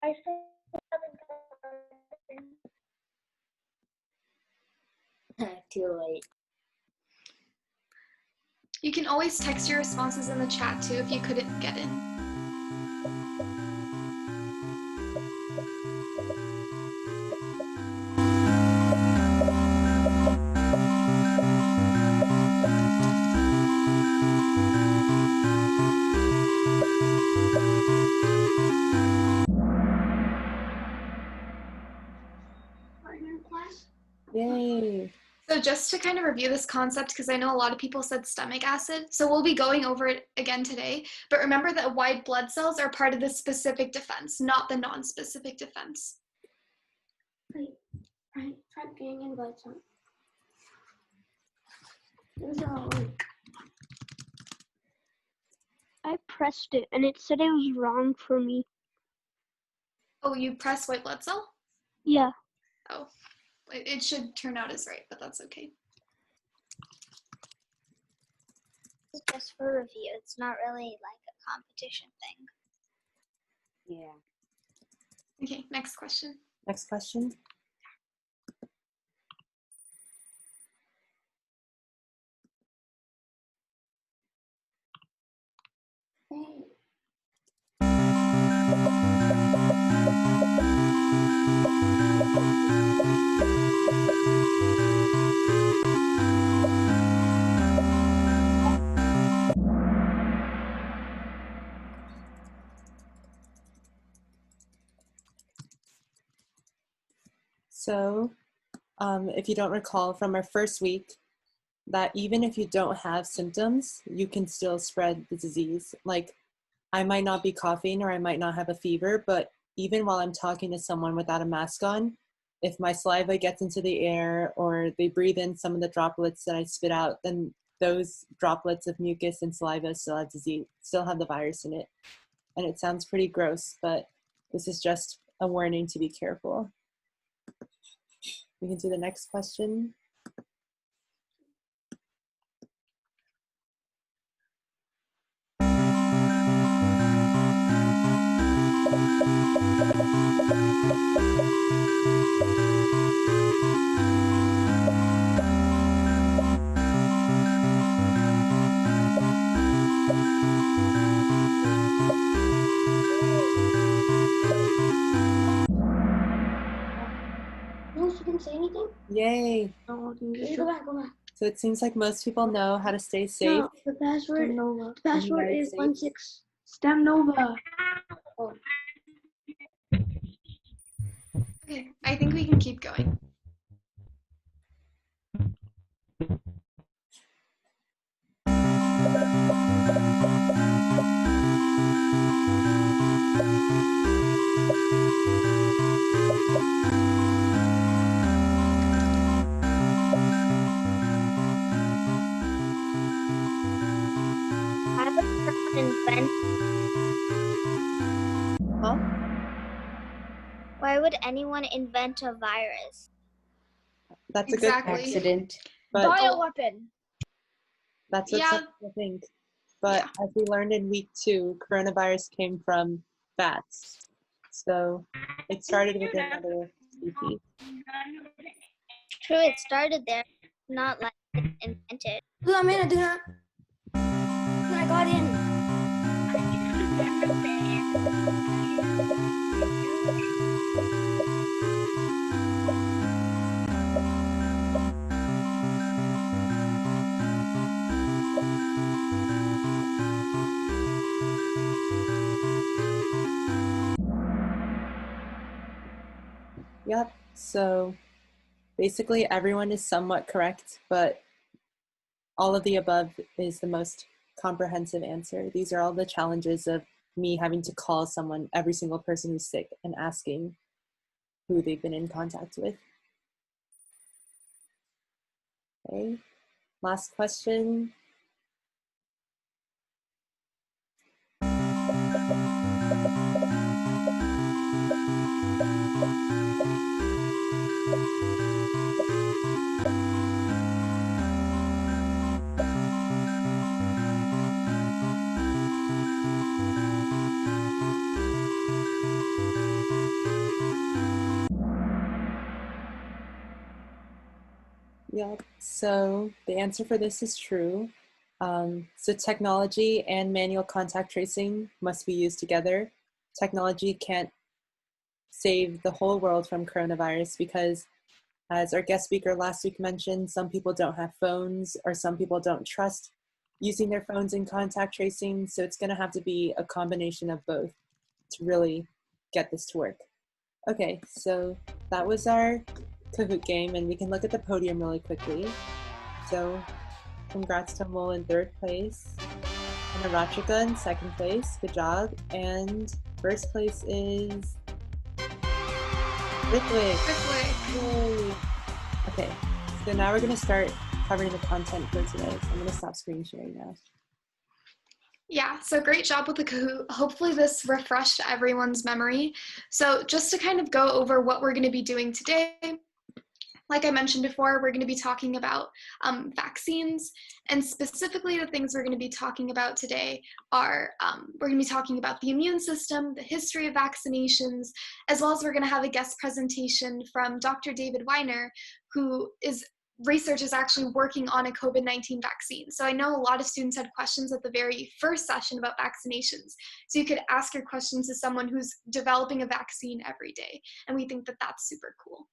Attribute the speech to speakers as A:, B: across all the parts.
A: I still haven't gotten.
B: Too late.
C: You can always text your responses in the chat too if you couldn't get in.
D: Yay.
C: So just to kind of review this concept, because I know a lot of people said stomach acid, so we'll be going over it again today, but remember that white blood cells are part of the specific defense, not the non-specific defense.
A: Wait, I tried getting invites on. I pressed it and it said it was wrong for me.
C: Oh, you press white blood cell?
A: Yeah.
C: Oh, it should turn out as right, but that's okay.
B: It's just for review. It's not really like a competition thing.
D: Yeah.
C: Okay, next question.
D: Next question.
A: Hey.
D: So, if you don't recall from our first week, that even if you don't have symptoms, you can still spread the disease. Like, I might not be coughing or I might not have a fever, but even while I'm talking to someone without a mask on, if my saliva gets into the air or they breathe in some of the droplets that I spit out, then those droplets of mucus and saliva still have disease, still have the virus in it. And it sounds pretty gross, but this is just a warning to be careful. We can do the next question.
A: No, she didn't say anything?
D: Yay.
A: No, go back.
D: So it seems like most people know how to stay safe.
A: No, the password,
E: Stemnova.
A: the password
D: United
A: is
D: States.
A: 16.
E: Stemnova.
A: Oh.
C: Okay, I think we can keep going.
D: Huh?
B: Why would anyone invent a virus?
D: That's
C: Exactly.
D: a good
F: Accident.
D: but
A: Bioweapon.
D: that's what
C: Yeah.
D: some people think. But as we learned in week 2, coronavirus came from bats. So it started with another species.
B: True, it started there, not like it invented.
A: I got in.
D: Yep. So basically everyone is somewhat correct, but all of the above is the most comprehensive answer. These are all the challenges of me having to call someone, every single person who's sick, and asking who they've been in contact with. Okay, last question. Yep. So the answer for this is true. So technology and manual contact tracing must be used together. Technology can't save the whole world from coronavirus because, as our guest speaker last week mentioned, some people don't have phones or some people don't trust using their phones in contact tracing. So it's going to have to be a combination of both to really get this to work. Okay, so that was our Kahoot game, and we can look at the podium really quickly. So congrats to Mol in 3rd place, and Arachika in 2nd place. Good job. And 1st place is Ritwik. Yay. Okay, so now we're going to start covering the content for today. So I'm going to stop screen sharing now.
C: Yeah, so great job with the Kahoot. Hopefully this refreshed everyone's memory. So just to kind of go over what we're going to be doing today, like I mentioned before, we're going to be talking about vaccines, and specifically the things we're going to be talking about today are, we're going to be talking about the immune system, the history of vaccinations, as well as we're going to have a guest presentation from Dr. David Weiner, who is research is actually working on a COVID-19 vaccine. So I know a lot of students had questions at the very first session about vaccinations. So you could ask your questions to someone who's developing a vaccine every day. And we think that that's super cool.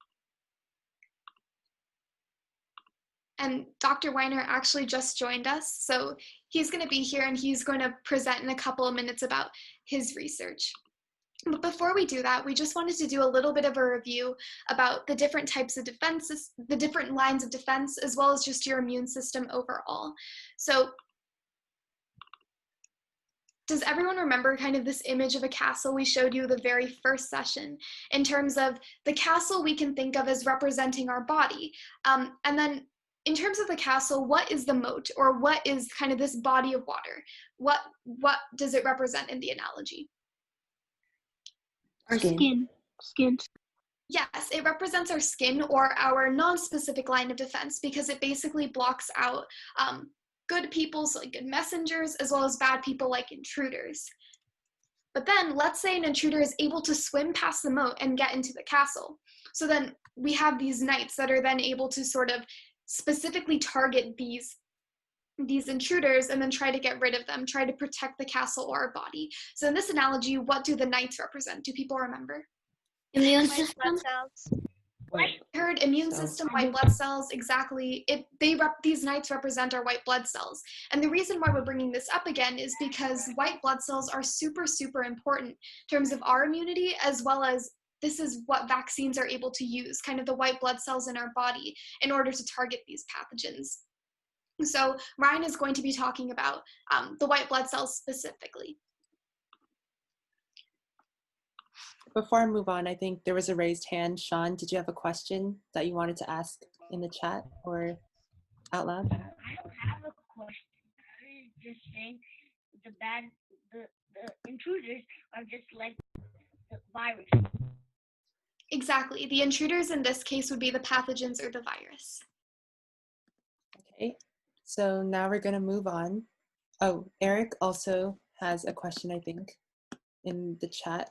C: And Dr. Weiner actually just joined us. So he's going to be here and he's going to present in a couple of minutes about his research. But before we do that, we just wanted to do a little bit of a review about the different types of defenses, the different lines of defense, as well as just your immune system overall. So does everyone remember kind of this image of a castle we showed you the very first session? In terms of the castle we can think of as representing our body. And then in terms of the castle, what is the moat, or what is kind of this body of water? What does it represent in the analogy?
A: Our skin.
C: Yes, it represents our skin, or our non-specific line of defense, because it basically blocks out good people, so like good messengers, as well as bad people like intruders. But then let's say an intruder is able to swim past the moat and get into the castle. So then we have these knights that are then able to sort of specifically target these intruders and then try to get rid of them, try to protect the castle or our body. So in this analogy, what do the knights represent? Do people remember?
A: Immune
B: White
A: system.
B: blood cells.
C: I heard immune system, white blood cells, exactly. These knights represent our white blood cells. And the reason why we're bringing this up again is because white blood cells are super, super important in terms of our immunity, as well as this is what vaccines are able to use, kind of the white blood cells in our body, in order to target these pathogens. So Ryan is going to be talking about the white blood cells specifically.
D: Before I move on, I think there was a raised hand. Sean, did you have a question that you wanted to ask in the chat or out loud?
E: I don't have a question. I was just saying the intruders are just like the virus.
C: Exactly. The intruders in this case would be the pathogens or the virus.
D: Okay, so now we're going to move on. Oh, Eric also has a question, I think, in the chat.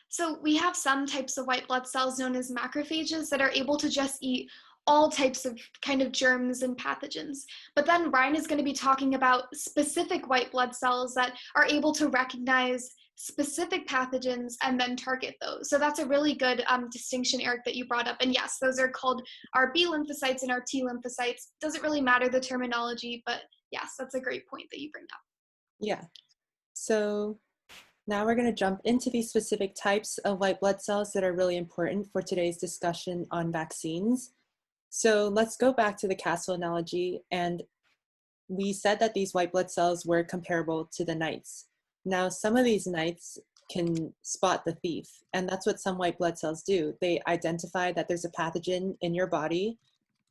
C: So we have some types of white blood cells known as macrophages that are able to just eat all types of kind of germs and pathogens. But then Ryan is going to be talking about specific white blood cells that are able to recognize specific pathogens and then target those. So that's a really good distinction, Eric, that you brought up. And yes, those are called our B lymphocytes and our T lymphocytes. Doesn't really matter the terminology, but yes, that's a great point that you bring up.
D: Yeah, so now we're going to jump into these specific types of white blood cells that are really important for today's discussion on vaccines. So let's go back to the castle analogy, and we said that these white blood cells were comparable to the knights. Now, some of these knights can spot the thief, and that's what some white blood cells do. They identify that there's a pathogen in your body,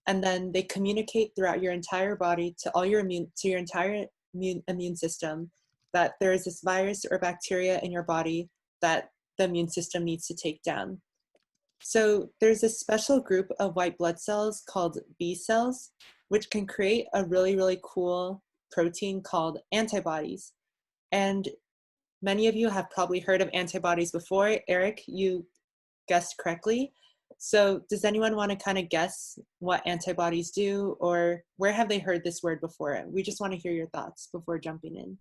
D: and then they communicate throughout your entire body to all your entire immune system that there is this virus or bacteria in your body that the immune system needs to take down. So there's a special group of white blood cells called B cells, which can create a really, really cool protein called antibodies. And many of you have probably heard of antibodies before. Eric, you guessed correctly. So does anyone want to kind of guess what antibodies do, or where have they heard this word before? We just want to hear your thoughts before jumping in.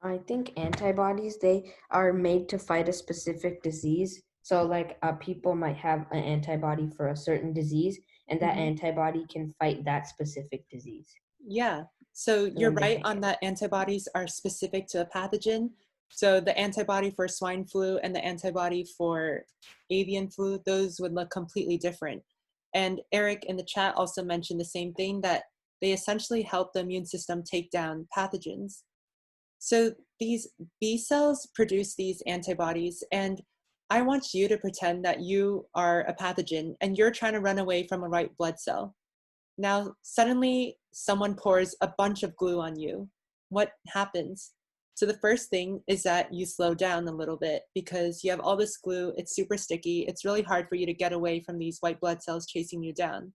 F: I think antibodies, they are made to fight a specific disease. So like people might have an antibody for a certain disease, and that antibody can fight that specific disease.
D: Yeah, so you're right on that antibodies are specific to a pathogen. So the antibody for swine flu and the antibody for avian flu, those would look completely different. And Eric in the chat also mentioned the same thing, that they essentially help the immune system take down pathogens. So these B cells produce these antibodies, and I want you to pretend that you are a pathogen and you're trying to run away from a white blood cell. Now, suddenly someone pours a bunch of glue on you. What happens? So the first thing is that you slow down a little bit because you have all this glue, it's super sticky, it's really hard for you to get away from these white blood cells chasing you down.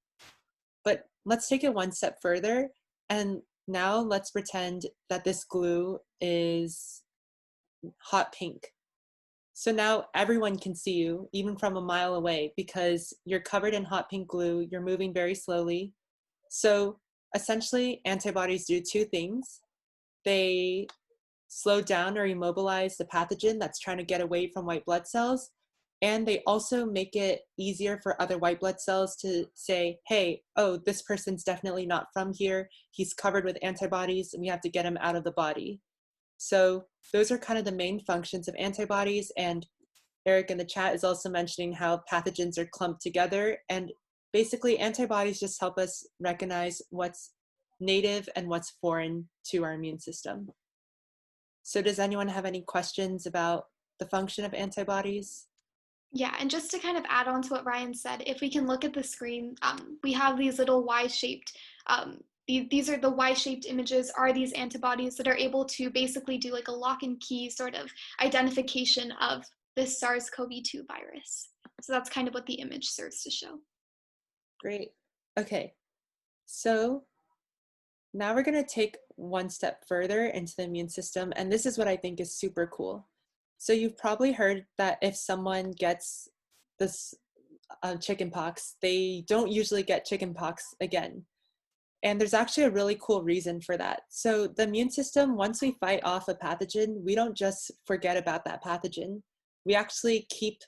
D: But let's take it one step further, and now let's pretend that this glue is hot pink. So now everyone can see you, even from a mile away, because you're covered in hot pink glue, you're moving very slowly. So essentially, antibodies do two things. They slow down or immobilize the pathogen that's trying to get away from white blood cells, and they also make it easier for other white blood cells to say, hey, oh, this person's definitely not from here, he's covered with antibodies, and we have to get him out of the body. So those are kind of the main functions of antibodies, and Eric in the chat is also mentioning how pathogens are clumped together, and basically antibodies just help us recognize what's native and what's foreign to our immune system. So does anyone have any questions about the function of antibodies?
C: Yeah, and just to kind of add on to what Ryan said, if we can look at the screen, we have these little Y-shaped, these are the Y-shaped images, are these antibodies that are able to basically do like a lock and key sort of identification of this SARS-CoV-2 virus. So that's kind of what the image serves to show.
D: Great. Okay, so now we're going to take one step further into the immune system, and this is what I think is super cool. So you've probably heard that if someone gets this chickenpox, they don't usually get chickenpox again. And there's actually a really cool reason for that. So the immune system, once we fight off a pathogen, we don't just forget about that pathogen. We actually keep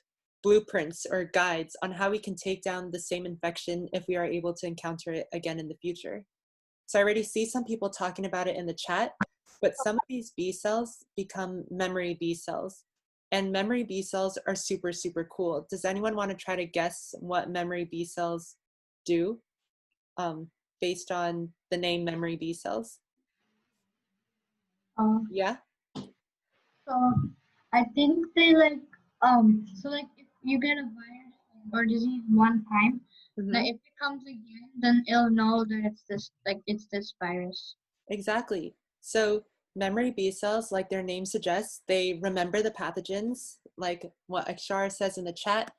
D: blueprints or guides on how we can take down the same infection if we are able to encounter it again in the future. So I already see some people talking about it in the chat, but some of these B cells become memory B cells. And memory B cells are super, super cool. Does anyone want to try to guess what memory B cells do based on the name memory B cells? Yeah?
G: So I think they so like if you get a virus or disease one time, then if it comes again, then it'll know that it's this virus.
D: Exactly. So memory B cells, like their name suggests, they remember the pathogens, like what Akshar says in the chat,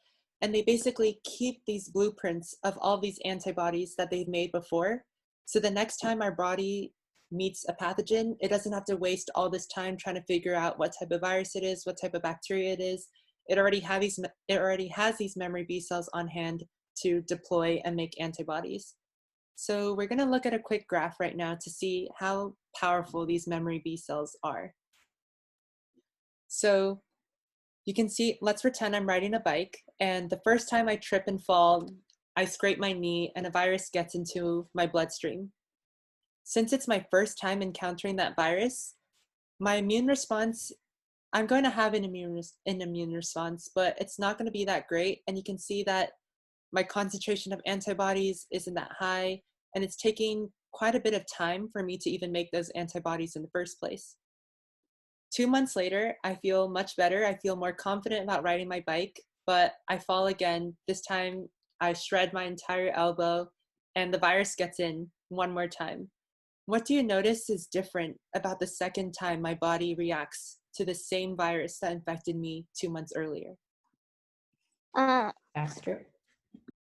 D: and they basically keep these blueprints of all these antibodies that they've made before. So the next time our body meets a pathogen, it doesn't have to waste all this time trying to figure out what type of virus it is, what type of bacteria it is. It already has these memory B cells on hand to deploy and make antibodies. So we're going to look at a quick graph right now to see how powerful these memory B cells are. So you can see, let's pretend I'm riding a bike, and the first time I trip and fall, I scrape my knee and a virus gets into my bloodstream. Since it's my first time encountering that virus, my immune response, I'm going to have an immune response, but it's not going to be that great. And you can see that my concentration of antibodies isn't that high, and it's taking quite a bit of time for me to even make those antibodies in the first place. 2 months later, I feel much better. I feel more confident about riding my bike, but I fall again. This time I shred my entire elbow and the virus gets in one more time. What do you notice is different about the second time my body reacts to the same virus that infected me 2 months earlier?
F: Pasteur.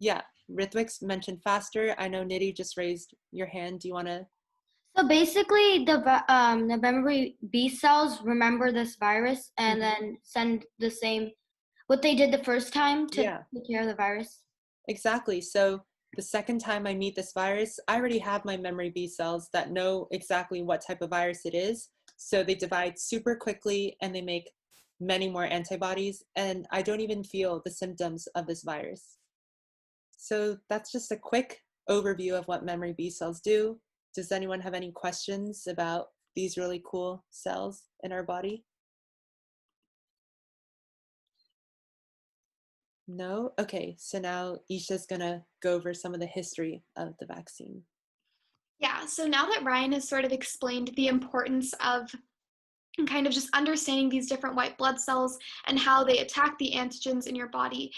D: Yeah, Rithwik's mentioned faster. I know Nidhi just raised your hand. Do you want to?
H: So basically, the memory B cells remember this virus and then send the same what they did the first time to
D: Yeah.
H: take care of the virus?
D: Exactly. So the second time I meet this virus, I already have my memory B cells that know exactly what type of virus it is. So they divide super quickly and they make many more antibodies, and I don't even feel the symptoms of this virus. So that's just a quick overview of what memory B cells do. Does anyone have any questions about these really cool cells in our body? No? Okay, so now Isha's gonna go over some of the history of the vaccine.
C: Yeah, so now that Ryan has sort of explained the importance of kind of just understanding these different white blood cells and how they attack the antigens in your body,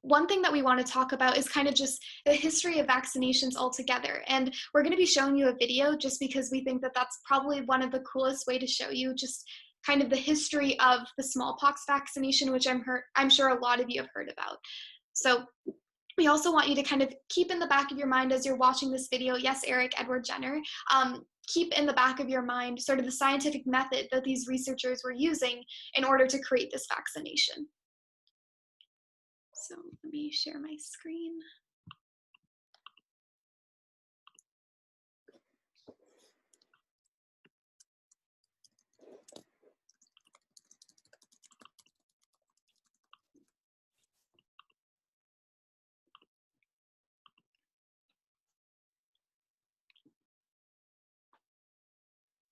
C: one thing that we want to talk about is kind of just the history of vaccinations altogether. And we're going to be showing you a video just because we think that that's probably one of the coolest way to show you just kind of the history of the smallpox vaccination, which I'm sure a lot of you have heard about. So we also want you to kind of keep in the back of your mind as you're watching this video, yes, Eric, Edward Jenner, keep in the back of your mind sort of the scientific method that these researchers were using in order to create this vaccination. So let me share my screen.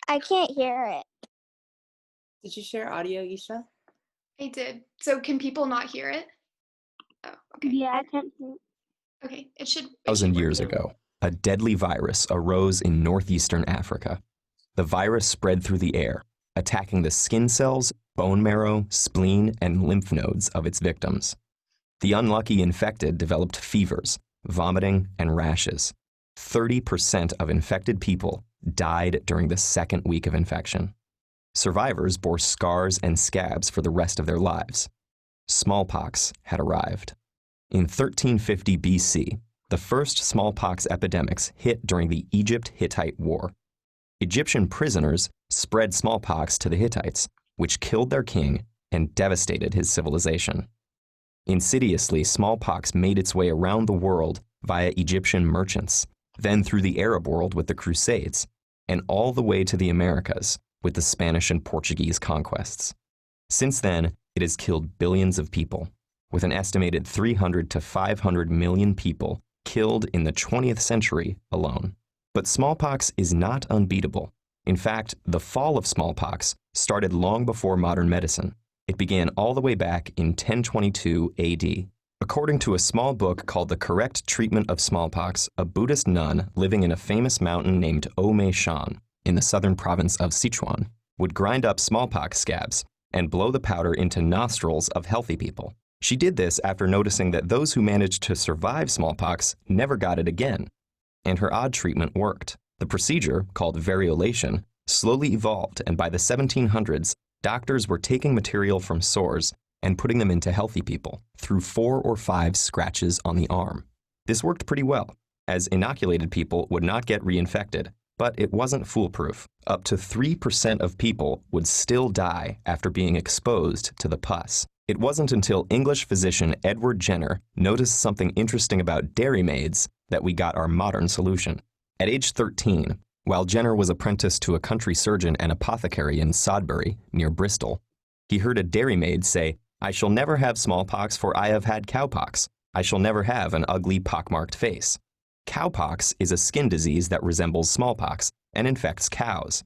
B: I can't hear it.
D: Did you share audio, Isha?
C: I did. So can people not hear it? Oh, okay.
B: Yeah, I can't hear it.
C: Okay, it should.
I: 1,000 years ago, a deadly virus arose in northeastern Africa. The virus spread through the air, attacking the skin cells, bone marrow, spleen, and lymph nodes of its victims. The unlucky infected developed fevers, vomiting, and rashes. 30% of infected people died during the second week of infection. Survivors bore scars and scabs for the rest of their lives. Smallpox had arrived. In 1350 BC, the first smallpox epidemics hit during the Egypt-Hittite War. Egyptian prisoners spread smallpox to the Hittites, which killed their king and devastated his civilization. Insidiously, smallpox made its way around the world via Egyptian merchants, then through the Arab world with the Crusades, and all the way to the Americas with the Spanish and Portuguese conquests. Since then, it has killed billions of people, with an estimated 300 to 500 million people killed in the 20th century alone. But smallpox is not unbeatable. In fact, the fall of smallpox started long before modern medicine. It began all the way back in 1022 AD. According to a small book called The Correct Treatment of Smallpox, a Buddhist nun living in a famous mountain named Ome Shan in the southern province of Sichuan would grind up smallpox scabs and blow the powder into nostrils of healthy people. She did this after noticing that those who managed to survive smallpox never got it again. And her odd treatment worked. The procedure, called variolation, slowly evolved, and by the 1700s, doctors were taking material from sores and putting them into healthy people through 4 or 5 scratches on the arm. This worked pretty well, as inoculated people would not get reinfected, but it wasn't foolproof. Up to 3% of people would still die after being exposed to the pus. It wasn't until English physician Edward Jenner noticed something interesting about dairy maids that we got our modern solution. At age 13, while Jenner was apprenticed to a country surgeon and apothecary in Sodbury, near Bristol, he heard a dairymaid say, "I shall never have smallpox, for I have had cowpox. I shall never have an ugly pockmarked face." Cowpox is a skin disease that resembles smallpox and infects cows.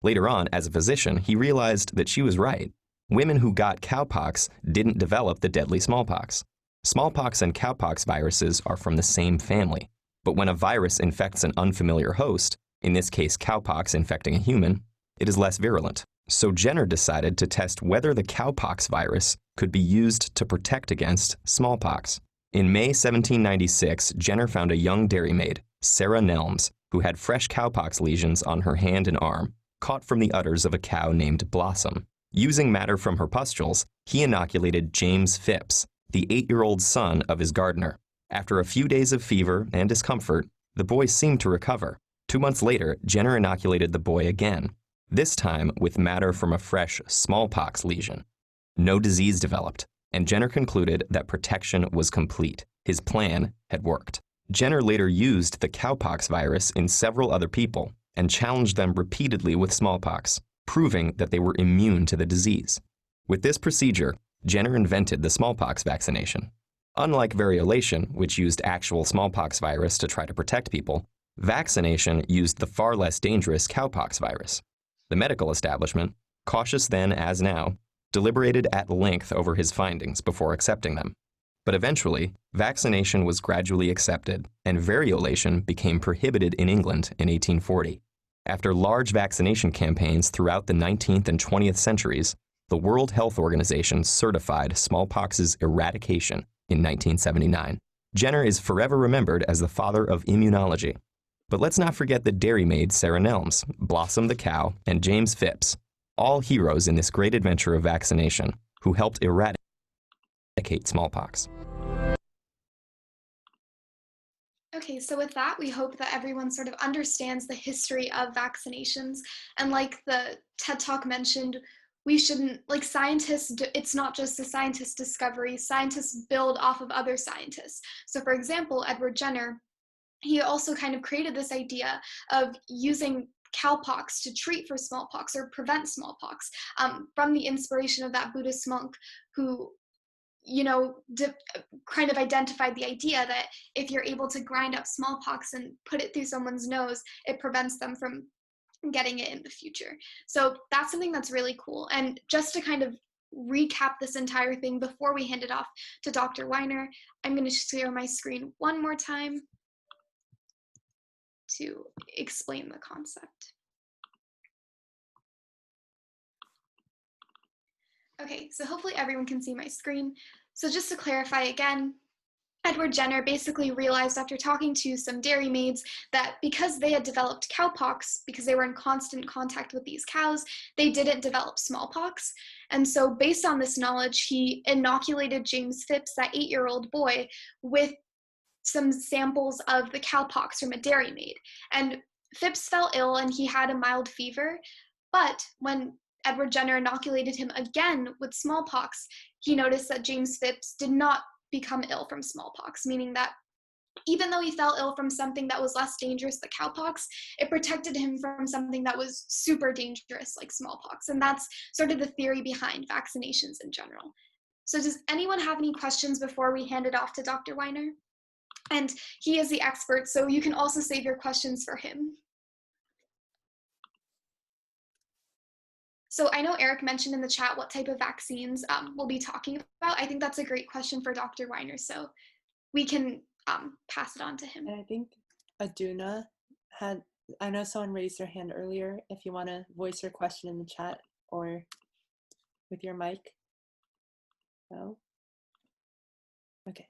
I: Later on, as a physician, he realized that she was right. Women who got cowpox didn't develop the deadly smallpox. Smallpox and cowpox viruses are from the same family. But when a virus infects an unfamiliar host, in this case cowpox infecting a human, it is less virulent. So Jenner decided to test whether the cowpox virus could be used to protect against smallpox. In May 1796, Jenner found a young dairymaid, Sarah Nelms, who had fresh cowpox lesions on her hand and arm, caught from the udders of a cow named Blossom. Using matter from her pustules, he inoculated James Phipps, the 8-year-old son of his gardener. After a few days of fever and discomfort, the boy seemed to recover. 2 months later, Jenner inoculated the boy again, this time with matter from a fresh smallpox lesion. No disease developed, and Jenner concluded that protection was complete. His plan had worked. Jenner later used the cowpox virus in several other people and challenged them repeatedly with smallpox, proving that they were immune to the disease. With this procedure, Jenner invented the smallpox vaccination. Unlike variolation, which used actual smallpox virus to try to protect people, vaccination used the far less dangerous cowpox virus. The medical establishment, cautious then as now, deliberated at length over his findings before accepting them. But eventually, vaccination was gradually accepted, and variolation became prohibited in England in 1840. After large vaccination campaigns throughout the 19th and 20th centuries, the World Health Organization certified smallpox's eradication in 1979. Jenner is forever remembered as the father of immunology. But let's not forget the dairymaid Sarah Nelms, Blossom the cow, and James Phipps, all heroes in this great adventure of vaccination, who helped eradicate smallpox.
C: Okay, so with that, we hope that everyone sort of understands the history of vaccinations. And like the TED Talk mentioned, we shouldn't, like scientists, it's not just a scientist discovery, scientists build off of other scientists. So for example, Edward Jenner, he also kind of created this idea of using cowpox to treat for smallpox or prevent smallpox from the inspiration of that Buddhist monk who, you know, kind of identified the idea that if you're able to grind up smallpox and put it through someone's nose, it prevents them from getting it in the future. So that's something that's really cool. And just to kind of recap this entire thing before we hand it off to Dr. Weiner, I'm going to share my screen one more time to explain the concept. Okay, so hopefully everyone can see my screen. So just to clarify again, Edward Jenner basically realized after talking to some dairymaids that because they had developed cowpox, because they were in constant contact with these cows, they didn't develop smallpox. And so based on this knowledge, he inoculated James Phipps, that 8-year-old boy, with some samples of the cowpox from a dairymaid. And Phipps fell ill and he had a mild fever, but when Edward Jenner inoculated him again with smallpox, he noticed that James Phipps did not become ill from smallpox, meaning that even though he fell ill from something that was less dangerous, the cowpox, it protected him from something that was super dangerous, like smallpox. And that's sort of the theory behind vaccinations in general. So does anyone have any questions before we hand it off to Dr. Weiner? And he is the expert, so you can also save your questions for him. So I know Eric mentioned in the chat what type of vaccines we'll be talking about. I think that's a great question for Dr. Weiner, so we can pass it on to him.
D: And I think Aduna had, I know someone raised their hand earlier, if you want to voice your question in the chat or with your mic. No? Okay.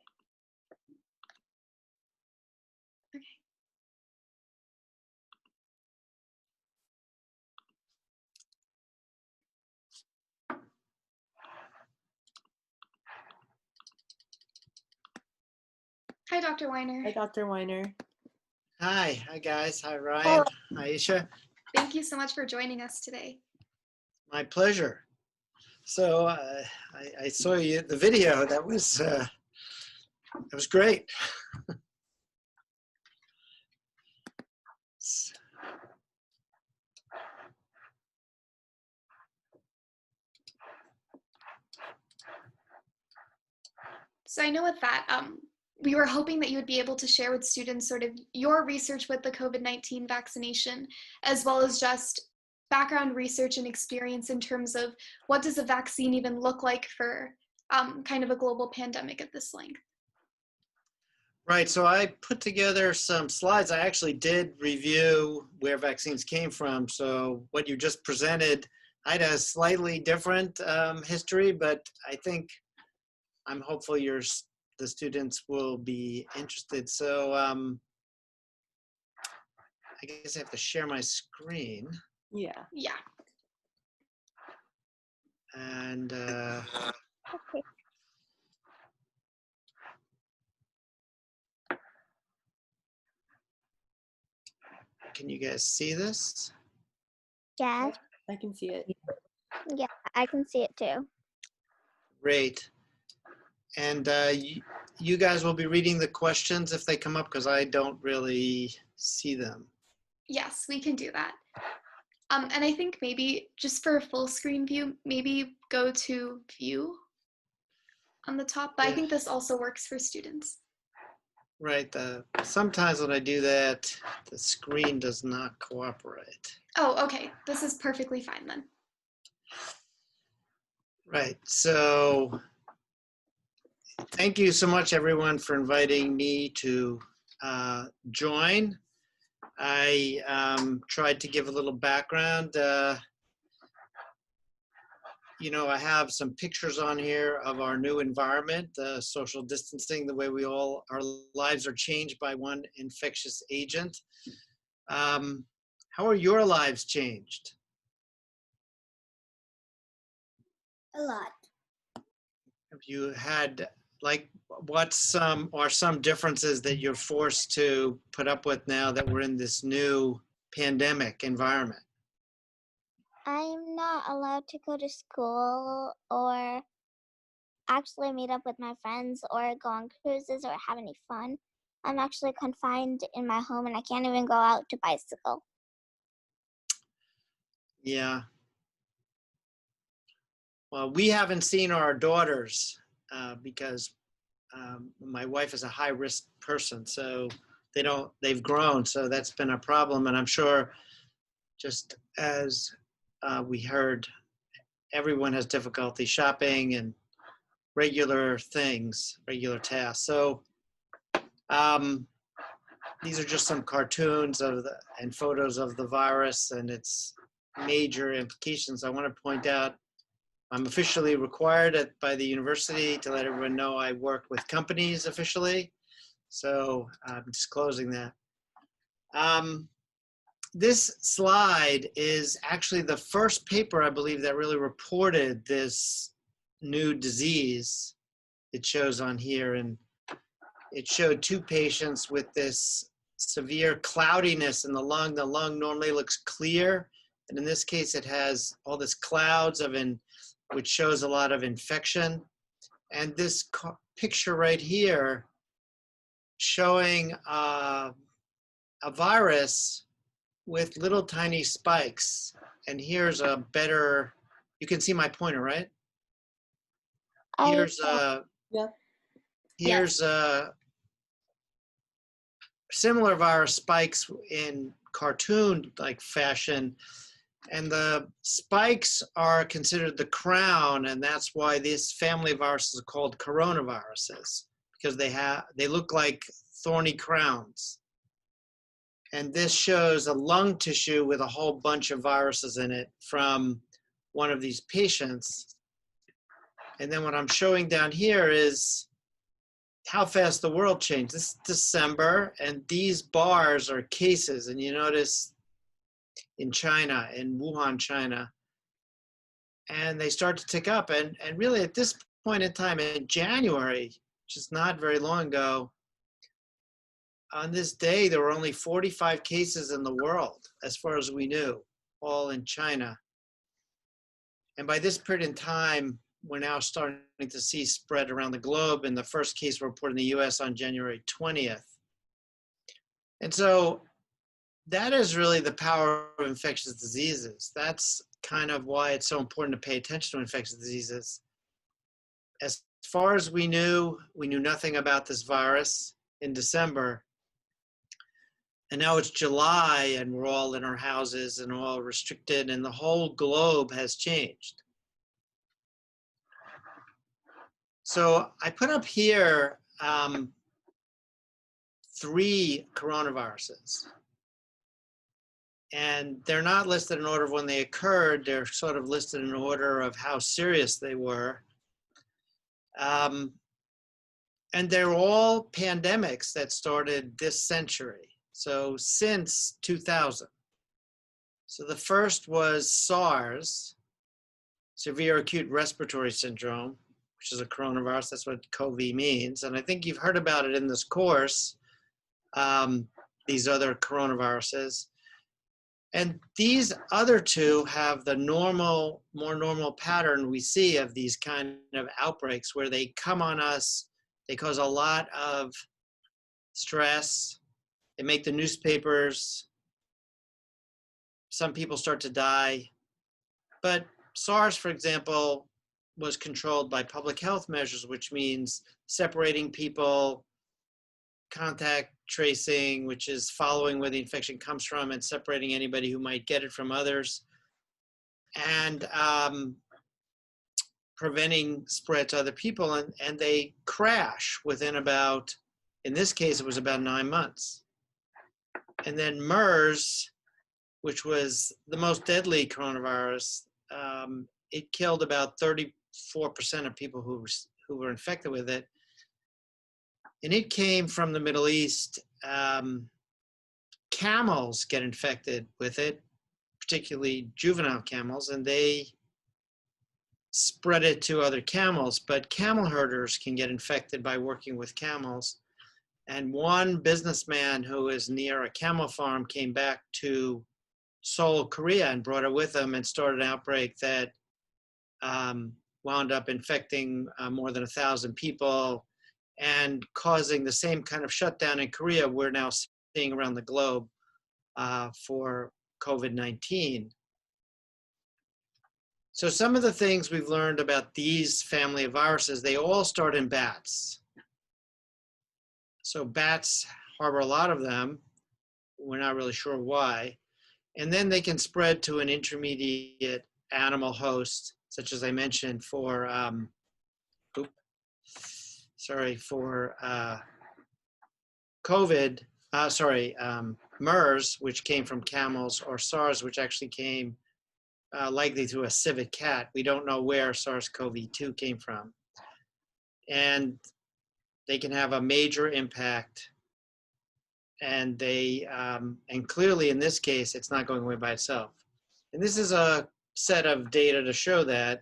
C: Hi, Dr. Weiner.
D: Hi, Dr. Weiner.
J: Hi guys. Hi Ryan. Hi Aisha.
C: Thank you so much for joining us today.
J: My pleasure. So I saw the video. That was great.
C: So I know with that, we were hoping that you would be able to share with students sort of your research with the COVID-19 vaccination, as well as just background research and experience in terms of what does a vaccine even look like for kind of a global pandemic at this length.
J: Right, so I put together some slides. I actually did review where vaccines came from. So what you just presented, I had a slightly different history, but I think I'm hopeful the students will be interested. So I guess I have to share my screen.
D: Yeah.
C: Yeah.
J: And
B: Okay.
J: can you guys see this?
B: Yes.
D: I can see it.
B: Yeah, I can see it too.
J: Great. And you guys will be reading the questions if they come up, because I don't really see them.
C: Yes, we can do that. And I think maybe just for a full screen view, maybe go to view on the top, but I think this also works for students.
J: Right. Sometimes when I do that, the screen does not cooperate.
C: Oh, okay. This is perfectly fine then.
J: Right. So thank you so much, everyone, for inviting me to join. I tried to give a little background. You know, I have some pictures on here of our new environment, social distancing, the way our lives are changed by one infectious agent. How are your lives changed?
B: A lot.
J: Have you had, like, what's some differences that you're forced to put up with now that we're in this new pandemic environment?
B: I'm not allowed to go to school or actually meet up with my friends or go on cruises or have any fun. I'm actually confined in my home and I can't even go out to bicycle.
J: Yeah. Well, we haven't seen our daughters because my wife is a high-risk person, so they've grown, so that's been a problem. And I'm sure, just as we heard, everyone has difficulty shopping and regular things, regular tasks. So these are just some cartoons and photos of the virus and its major implications. I want to point out I'm officially required by the university to let everyone know I work with companies officially. So I'm disclosing that. This slide is actually the first paper, I believe, that really reported this new disease. It shows on here, and it showed 2 patients with this severe cloudiness in the lung. The lung normally looks clear, and in this case, it has all this clouds which shows a lot of infection. And this picture right here showing a virus with little tiny spikes. And here's a better, you can see my pointer, right? Here's here's similar virus spikes in cartoon-like fashion. And the spikes are considered the crown, and that's why this family of viruses are called coronaviruses, because they look like thorny crowns. And this shows a lung tissue with a whole bunch of viruses in it from one of these patients. And then what I'm showing down here is how fast the world changed. This is December, and these bars are cases. And you notice in China, in Wuhan, China, and they start to tick up. And really at this point in time, in January, which is not very long ago, on this day, there were only 45 cases in the world, as far as we knew, all in China. And by this period in time, we're now starting to see spread around the globe, and the first case were reported in the US on January 20th. And so that is really the power of infectious diseases. That's kind of why it's so important to pay attention to infectious diseases. As far as we knew nothing about this virus in December. And now it's July and we're all in our houses and all restricted, and the whole globe has changed. So I put up here 3 coronaviruses. And they're not listed in order of when they occurred. They're sort of listed in order of how serious they were. And they're all pandemics that started this century. So since 2000. So the first was SARS, severe acute respiratory syndrome, which is a coronavirus. That's what COVID means. And I think you've heard about it in this course, these other coronaviruses. And these other two have the normal, more normal pattern we see of these kind of outbreaks where they come on us, they cause a lot of stress, they make the newspapers, some people start to die. But SARS, for example, was controlled by public health measures, which means separating people, contact tracing, which is following where the infection comes from and separating anybody who might get it from others, and preventing spread to other people. And they crash within about, in this case, it was about 9 months. And then MERS, which was the most deadly coronavirus, it killed about 34% of people who were infected with it. And it came from the Middle East. Camels get infected with it, particularly juvenile camels, and they spread it to other camels. But camel herders can get infected by working with camels. And one businessman who is near a camel farm came back to Seoul, Korea, and brought it with him and started an outbreak that wound up infecting more than 1,000 people and causing the same kind of shutdown in Korea we're now seeing around the globe for COVID-19. So some of the things we've learned about these family of viruses, they all start in bats. So bats harbor a lot of them. We're not really sure why. And then they can spread to an intermediate animal host, such as I mentioned for, COVID, MERS, which came from camels, or SARS, which actually came likely through a civet cat. We don't know where SARS-CoV-2 came from. And they can have a major impact. And they, and clearly in this case, it's not going away by itself. And this is a set of data to show that.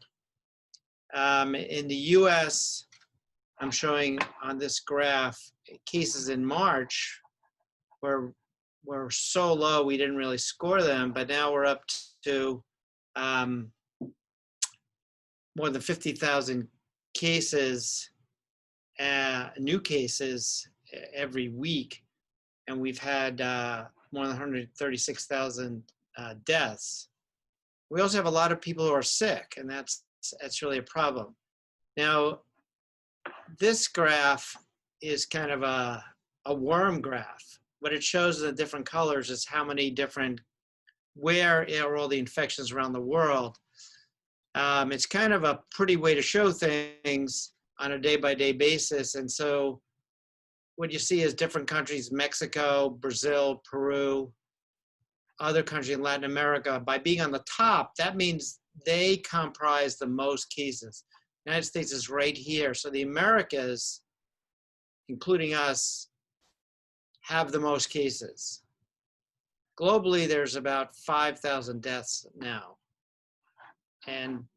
J: In the US, I'm showing on this graph, cases in March were so low we didn't really score them, but now we're up to more than 50,000 cases, new cases every week. And we've had more than 136,000 deaths. We also have a lot of people who are sick, and that's really a problem. Now, this graph is kind of a worm graph. What it shows in the different colors is how many different, where are all the infections around the world. It's kind of a pretty way to show things on a day-by-day basis. And so what you see is different countries, Mexico, Brazil, Peru, other countries in Latin America. By being on the top, that means they comprise the most cases. The United States is right here. So the Americas, including us, have the most cases. Globally, there's about 5,000 deaths now. And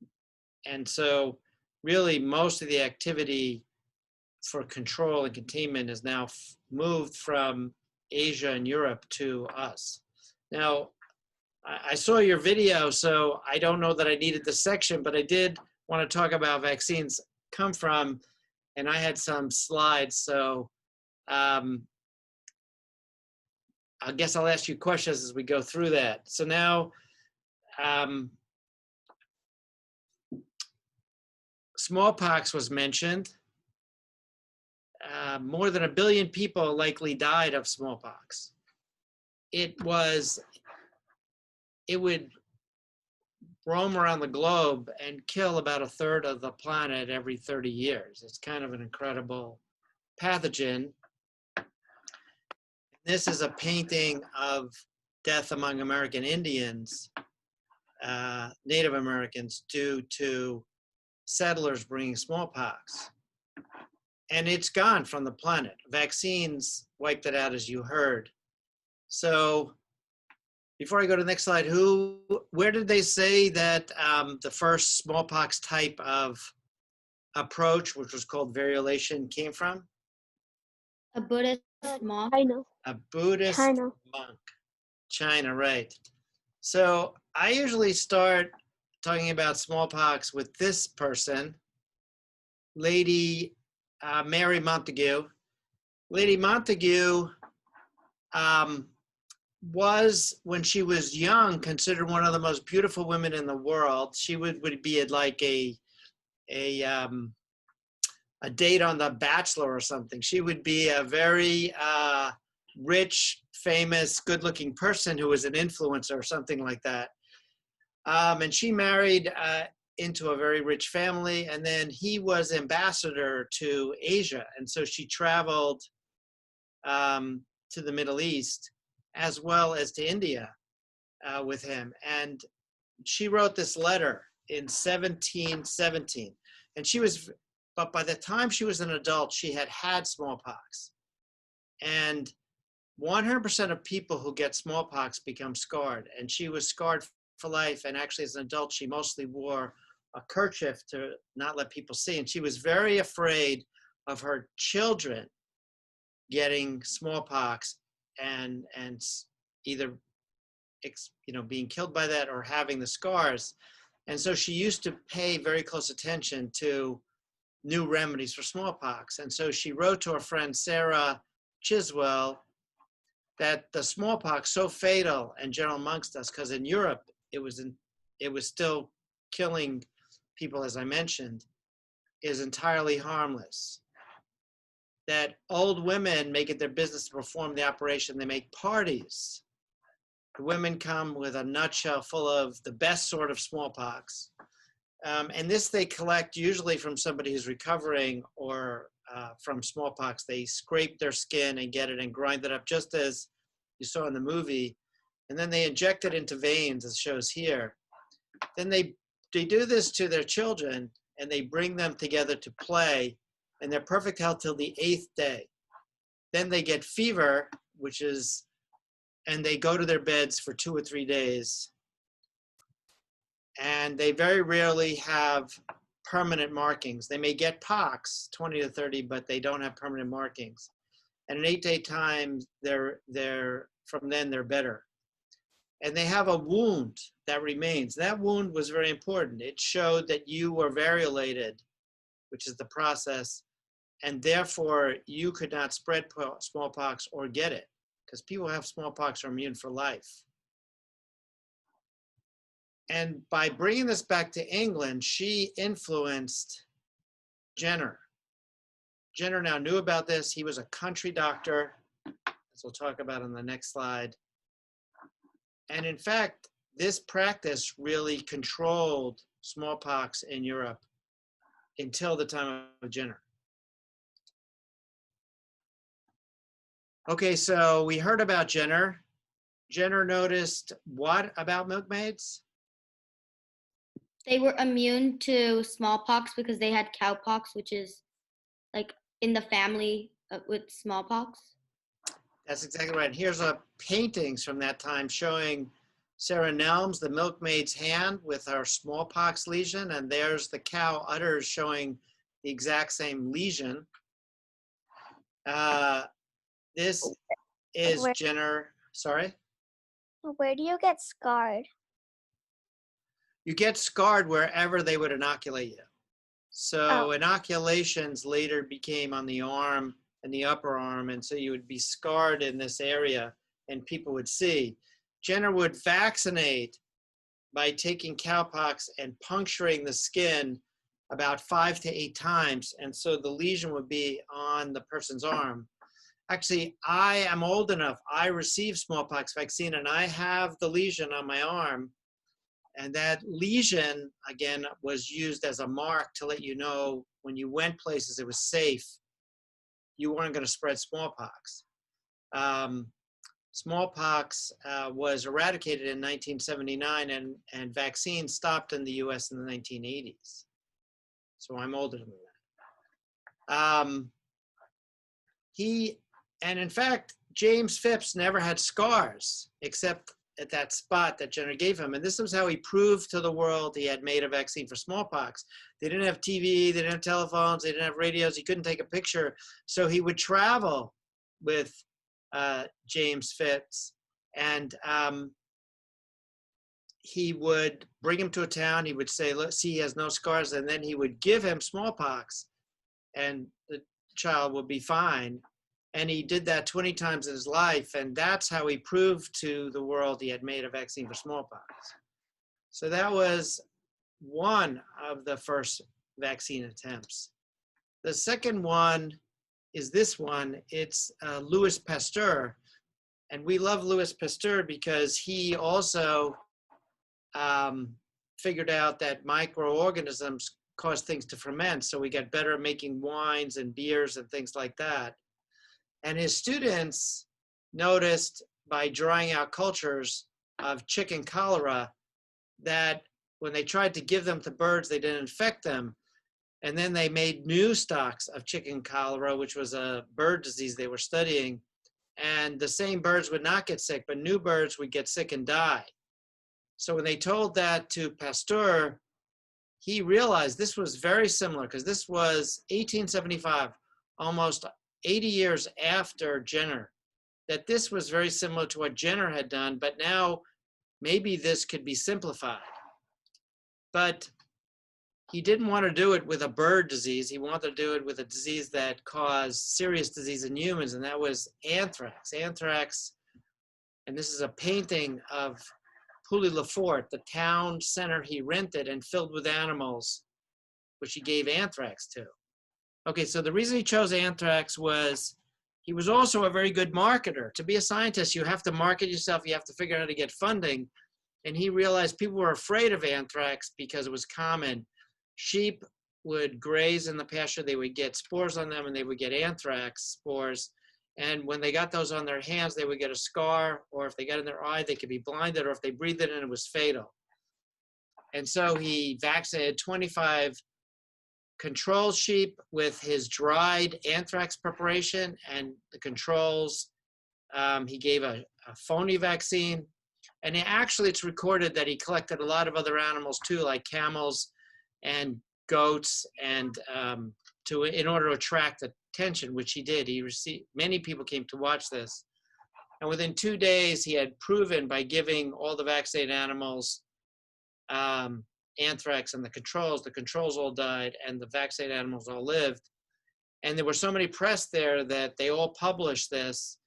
J: so really most of the activity for control and containment is now moved from Asia and Europe to us. Now, I saw your video, so I don't know that I needed this section, but I did want to talk about vaccines come from, and I had some slides, so I guess I'll ask you questions as we go through that. So now, smallpox was mentioned. More than 1 billion people likely died of smallpox. It would roam around the globe and kill about 1/3 of the planet every 30 years. It's kind of an incredible pathogen. This is a painting of death among American Indians, Native Americans, due to settlers bringing smallpox. And it's gone from the planet. Vaccines wiped it out, as you heard. So before I go to the next slide, where did they say that the first smallpox type of approach, which was called variolation, came from?
H: A Buddhist monk.
A: I know.
J: A Buddhist
A: China.
J: monk. China, right. So I usually start talking about smallpox with this person, Lady Mary Montagu. Lady Montagu was, when she was young, considered one of the most beautiful women in the world. She would be at like a date on The Bachelor or something. She would be a very rich, famous, good-looking person who was an influencer or something like that. And she married into a very rich family, and then he was ambassador to Asia, and so she traveled to the Middle East as well as to India with him. And she wrote this letter in 1717, and but by the time she was an adult, she had had smallpox. And 100% of people who get smallpox become scarred, and she was scarred for life. And actually, as an adult, she mostly wore a kerchief to not let people see. And she was very afraid of her children getting smallpox and either being killed by that or having the scars. And so she used to pay very close attention to new remedies for smallpox. And so she wrote to her friend Sarah Chiswell that the smallpox, so fatal and general amongst us, because in Europe it was still killing people, as I mentioned, is entirely harmless. That old women make it their business to perform the operation. They make parties. The women come with a nutshell full of the best sort of smallpox. And this they collect usually from somebody who's recovering or from smallpox. They scrape their skin and get it and grind it up, just as you saw in the movie. And then they inject it into veins, as shows here. Then they do this to their children, and they bring them together to play, and they're perfect health till the 8th day. Then they get fever, and they go to their beds for 2 or 3 days. And they very rarely have permanent markings. They may get pox, 20 to 30, but they don't have permanent markings. And in 8-day time, from then they're better. And they have a wound that remains. That wound was very important. It showed that you were variolated, which is the process, and therefore you could not spread smallpox or get it, because people who have smallpox are immune for life. And by bringing this back to England, she influenced Jenner. Jenner now knew about this. He was a country doctor, as we'll talk about on the next slide. And in fact, this practice really controlled smallpox in Europe until the time of Jenner. Okay, so we heard about Jenner. Jenner noticed what about milkmaids?
H: They were immune to smallpox because they had cowpox, which is like in the family with smallpox.
J: That's exactly right. Here's paintings from that time showing Sarah Nelms, the milkmaid's hand with her smallpox lesion, and there's the cow udders showing the exact same lesion. This is Jenner, sorry?
B: Where do you get scarred?
J: You get scarred wherever they would inoculate you. So inoculations later became on the arm and the upper arm, and so you would be scarred in this area and people would see. Jenner would vaccinate by taking cowpox and puncturing the skin about 5 to 8 times, and so the lesion would be on the person's arm. Actually, I am old enough, I received smallpox vaccine and I have the lesion on my arm. And that lesion, again, was used as a mark to let you know when you went places it was safe, you weren't going to spread smallpox. Smallpox was eradicated in 1979 and vaccines stopped in the US in the 1980s. So I'm older than that. And in fact, James Phipps never had scars except at that spot that Jenner gave him. And this was how he proved to the world he had made a vaccine for smallpox. They didn't have TV, they didn't have telephones, they didn't have radios, he couldn't take a picture. So he would travel with James Phipps and he would bring him to a town. He would say, "Look, see, he has no scars," and then he would give him smallpox, and the child would be fine. And he did that 20 times in his life, and that's how he proved to the world he had made a vaccine for smallpox. So that was one of the first vaccine attempts. The second one is this one. It's Louis Pasteur. And we love Louis Pasteur because he also figured out that microorganisms cause things to ferment. So we got better at making wines and beers and things like that. And his students noticed by drawing out cultures of chicken cholera that when they tried to give them to birds, they didn't infect them. And then they made new stocks of chicken cholera, which was a bird disease they were studying. And the same birds would not get sick, but new birds would get sick and die. So when they told that to Pasteur, he realized this was very similar because this was 1875, almost 80 years after Jenner, that this was very similar to what Jenner had done, but now maybe this could be simplified. But he didn't want to do it with a bird disease. He wanted to do it with a disease that caused serious disease in humans, and that was anthrax. Anthrax, and this is a painting of Pouilly-le-Fort, the town center he rented and filled with animals, which he gave anthrax to. Okay, so the reason he chose anthrax was he was also a very good marketer. To be a scientist, you have to market yourself. You have to figure out how to get funding. And he realized people were afraid of anthrax because it was common. Sheep would graze in the pasture. They would get spores on them, and they would get anthrax spores. And when they got those on their hands, they would get a scar, or if they got in their eye, they could be blinded, or if they breathed it in, it was fatal. And so he vaccinated 25 control sheep with his dried anthrax preparation, and the controls, he gave a phony vaccine. And actually, it's recorded that he collected a lot of other animals too, like camels and goats, and in order to attract attention, which he did. He received, many people came to watch this. And within 2 days, he had proven by giving all the vaccinated animals anthrax, and the controls all died, and the vaccinated animals all lived. And there were so many press there that they all published this,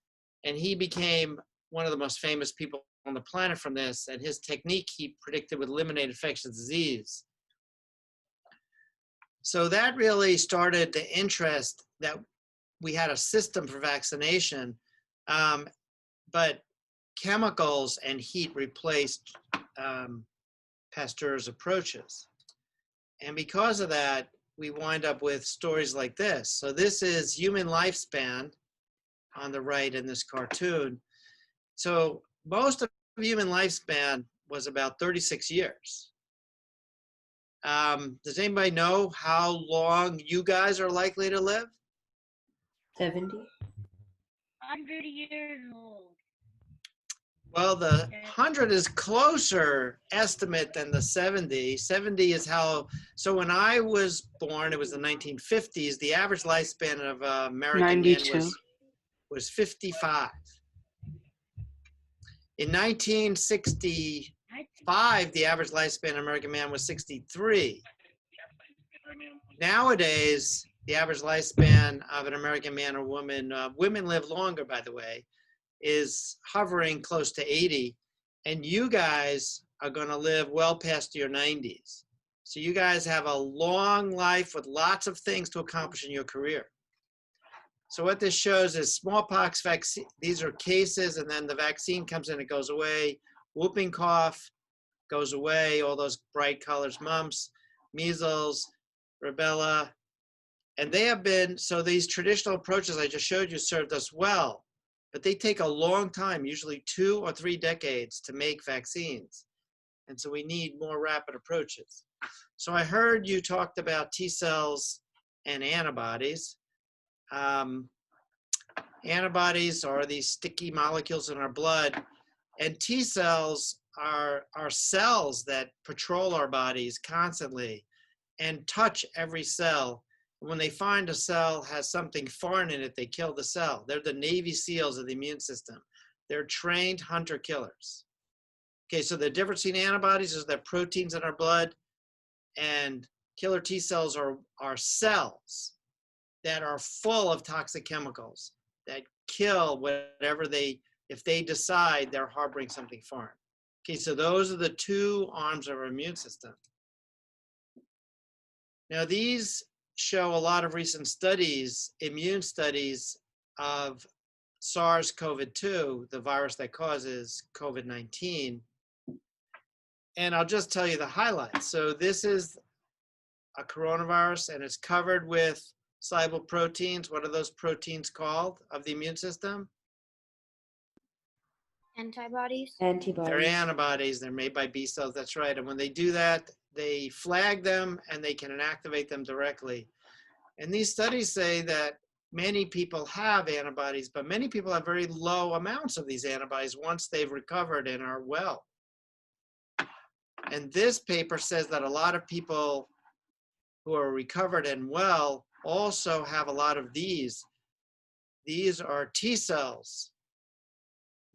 J: and he became one of the most famous people on the planet from this. And his technique, he predicted, would eliminate infectious disease. So that really started the interest that we had a system for vaccination, but chemicals and heat replaced Pasteur's approaches. And because of that, we wind up with stories like this. So this is human lifespan on the right in this cartoon. So most of human lifespan was about 36 years. Does anybody know how long you guys are likely to live?
F: 70.
E: 100 years old.
J: Well, the 100 is closer estimate than the 70. 70 is how, so when I was born, it was the 1950s, the average lifespan of American man was 55. In 1965, the average lifespan of an American man was 63. Nowadays, the average lifespan of an American man or woman, women live longer, by the way, is hovering close to 80. And you guys are going to live well past your 90s. So you guys have a long life with lots of things to accomplish in your career. So what this shows is smallpox vaccine. These are cases, and then the vaccine comes in, it goes away. Whooping cough goes away, all those bright colors, mumps, measles, rubella. And they have been, so these traditional approaches I just showed you served us well, but they take a long time, usually 2 or 3 decades to make vaccines. And so we need more rapid approaches. So I heard you talked about T cells and antibodies. Antibodies are these sticky molecules in our blood, and T cells are cells that patrol our bodies constantly and touch every cell. When they find a cell has something foreign in it, they kill the cell. They're the Navy SEALs of the immune system. They're trained hunter killers. Okay, so the difference between antibodies is that proteins in our blood, and killer T cells are cells that are full of toxic chemicals that kill whatever if they decide they're harboring something foreign. Okay, so those are the two arms of our immune system. Now these show a lot of recent studies, immune studies of SARS-CoV-2, the virus that causes COVID-19. And I'll just tell you the highlights. So this is a coronavirus and it's covered with soluble proteins. What are those proteins called of the immune system?
H: Antibodies.
F: Antibodies.
J: They're antibodies. They're made by B cells. That's right. And when they do that, they flag them and they can inactivate them directly. And these studies say that many people have antibodies, but many people have very low amounts of these antibodies once they've recovered and are well. And this paper says that a lot of people who are recovered and well also have a lot of these. These are T cells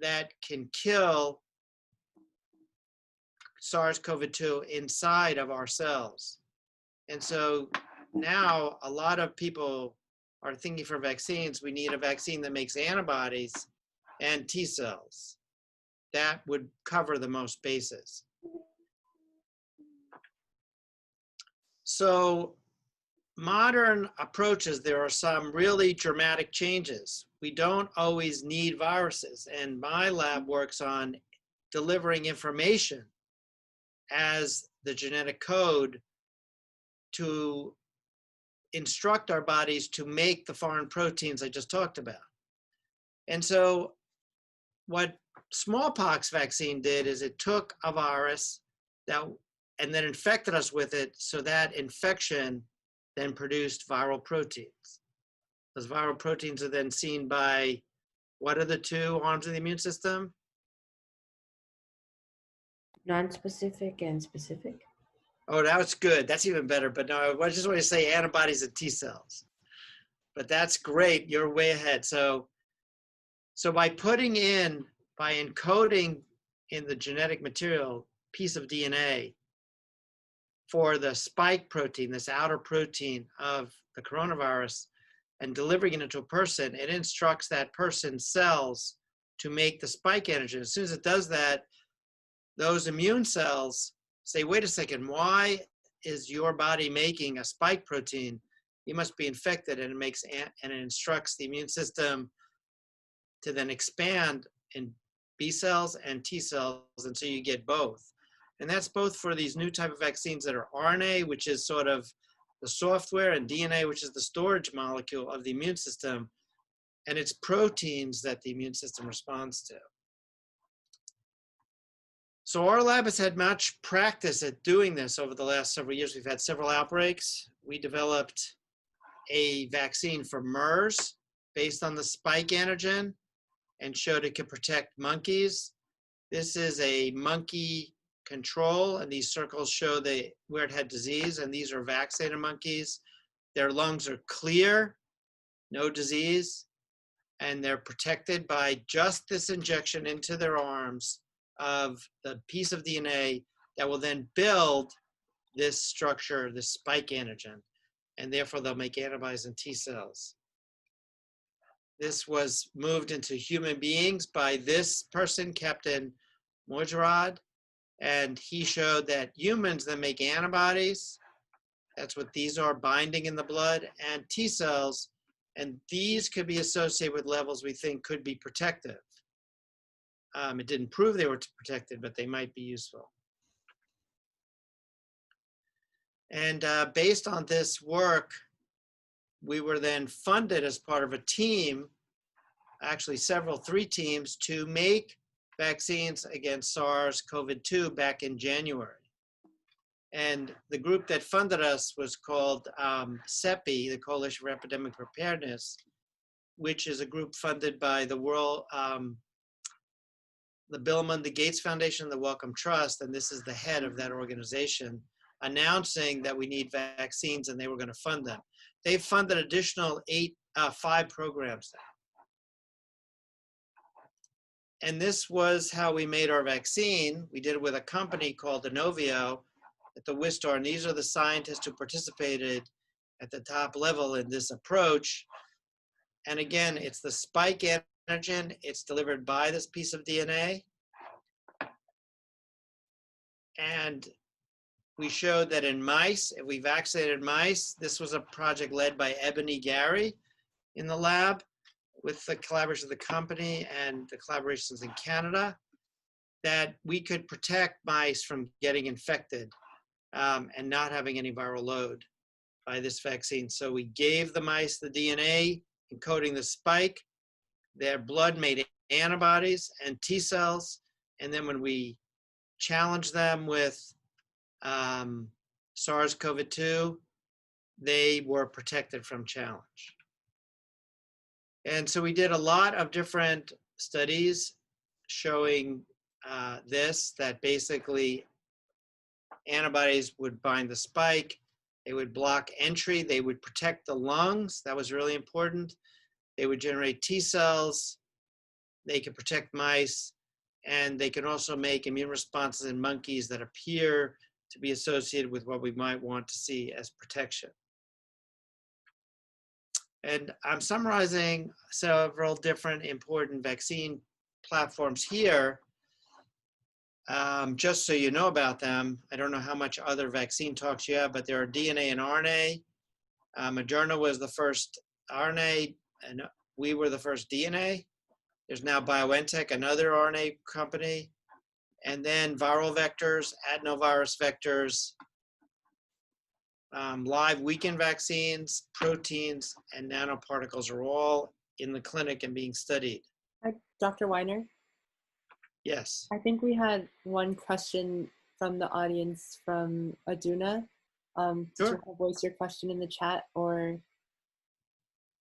J: that can kill SARS-CoV-2 inside of our cells. And so now a lot of people are thinking for vaccines, we need a vaccine that makes antibodies and T cells. That would cover the most bases. So modern approaches, there are some really dramatic changes. We don't always need viruses, and my lab works on delivering information as the genetic code to instruct our bodies to make the foreign proteins I just talked about. And so what smallpox vaccine did is it took a virus and then infected us with it, so that infection then produced viral proteins. Those viral proteins are then seen by, what are the two arms of the immune system?
F: Non-specific and specific.
J: Oh, that was good. That's even better. But no, I just want to say antibodies and T cells. But that's great. You're way ahead. So by encoding in the genetic material piece of DNA for the spike protein, this outer protein of the coronavirus, and delivering it into a person, it instructs that person's cells to make the spike antigen. As soon as it does that, those immune cells say, wait a second, why is your body making a spike protein? You must be infected, and it instructs the immune system to then expand in B cells and T cells, and so you get both. And that's both for these new type of vaccines that are RNA, which is sort of the software, and DNA, which is the storage molecule of the immune system. And it's proteins that the immune system responds to. So our lab has had much practice at doing this over the last several years. We've had several outbreaks. We developed a vaccine for MERS based on the spike antigen and showed it could protect monkeys. This is a monkey control, and these circles show where it had disease, and these are vaccinated monkeys. Their lungs are clear, no disease, and they're protected by just this injection into their arms of the piece of DNA that will then build this structure, this spike antigen, and therefore they'll make antibodies and T cells. This was moved into human beings by this person, Captain Mojrad, and he showed that humans that make antibodies, that's what these are, binding in the blood, and T cells, and these could be associated with levels we think could be protective. It didn't prove they were protected, but they might be useful. And based on this work, we were then funded as part of a team, actually three teams, to make vaccines against SARS-CoV-2 back in January. And the group that funded us was called CEPI, the Coalition for Epidemic Preparedness, which is a group funded by the Bill and Melinda Gates Foundation and the Wellcome Trust, and this is the head of that organization, announcing that we need vaccines and they were going to fund them. They've funded additional 5 programs now. And this was how we made our vaccine. We did it with a company called the Novio at the Wistar, and these are the scientists who participated at the top level in this approach. And again, it's the spike antigen. It's delivered by this piece of DNA. And we showed that in mice, if we vaccinated mice, this was a project led by Ebony Gary in the lab with the collaboration of the company and the collaborations in Canada, that we could protect mice from getting infected and not having any viral load by this vaccine. So we gave the mice the DNA encoding the spike. Their blood made antibodies and T cells. And then when we challenged them with SARS-CoV-2, they were protected from challenge. And so we did a lot of different studies showing that basically antibodies would bind the spike, they would block entry, they would protect the lungs, that was really important. They would generate T cells, they could protect mice, and they can also make immune responses in monkeys that appear to be associated with what we might want to see as protection. And I'm summarizing several different important vaccine platforms here, just so you know about them. I don't know how much other vaccine talks you have, but there are DNA and RNA. Moderna was the first RNA, and we were the first DNA. There's now BioNTech, another RNA company. And then viral vectors, adenovirus vectors, live weakened vaccines, proteins, and nanoparticles are all in the clinic and being studied.
D: Dr. Weiner?
J: Yes.
D: I think we had one question from the audience from Aduna. Did you want to voice your question in the chat or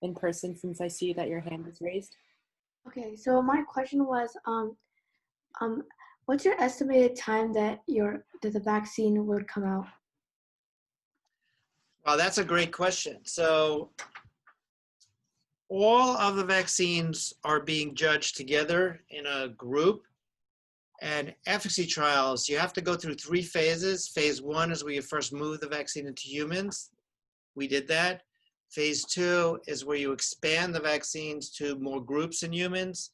D: in person, since I see that your hand is raised?
A: Okay, so my question was, what's your estimated time that the vaccine would come out?
J: Well, that's a great question. So all of the vaccines are being judged together in a group. And efficacy trials, you have to go through 3 phases. Phase 1 is where you first move the vaccine into humans. We did that. Phase 2 is where you expand the vaccines to more groups in humans.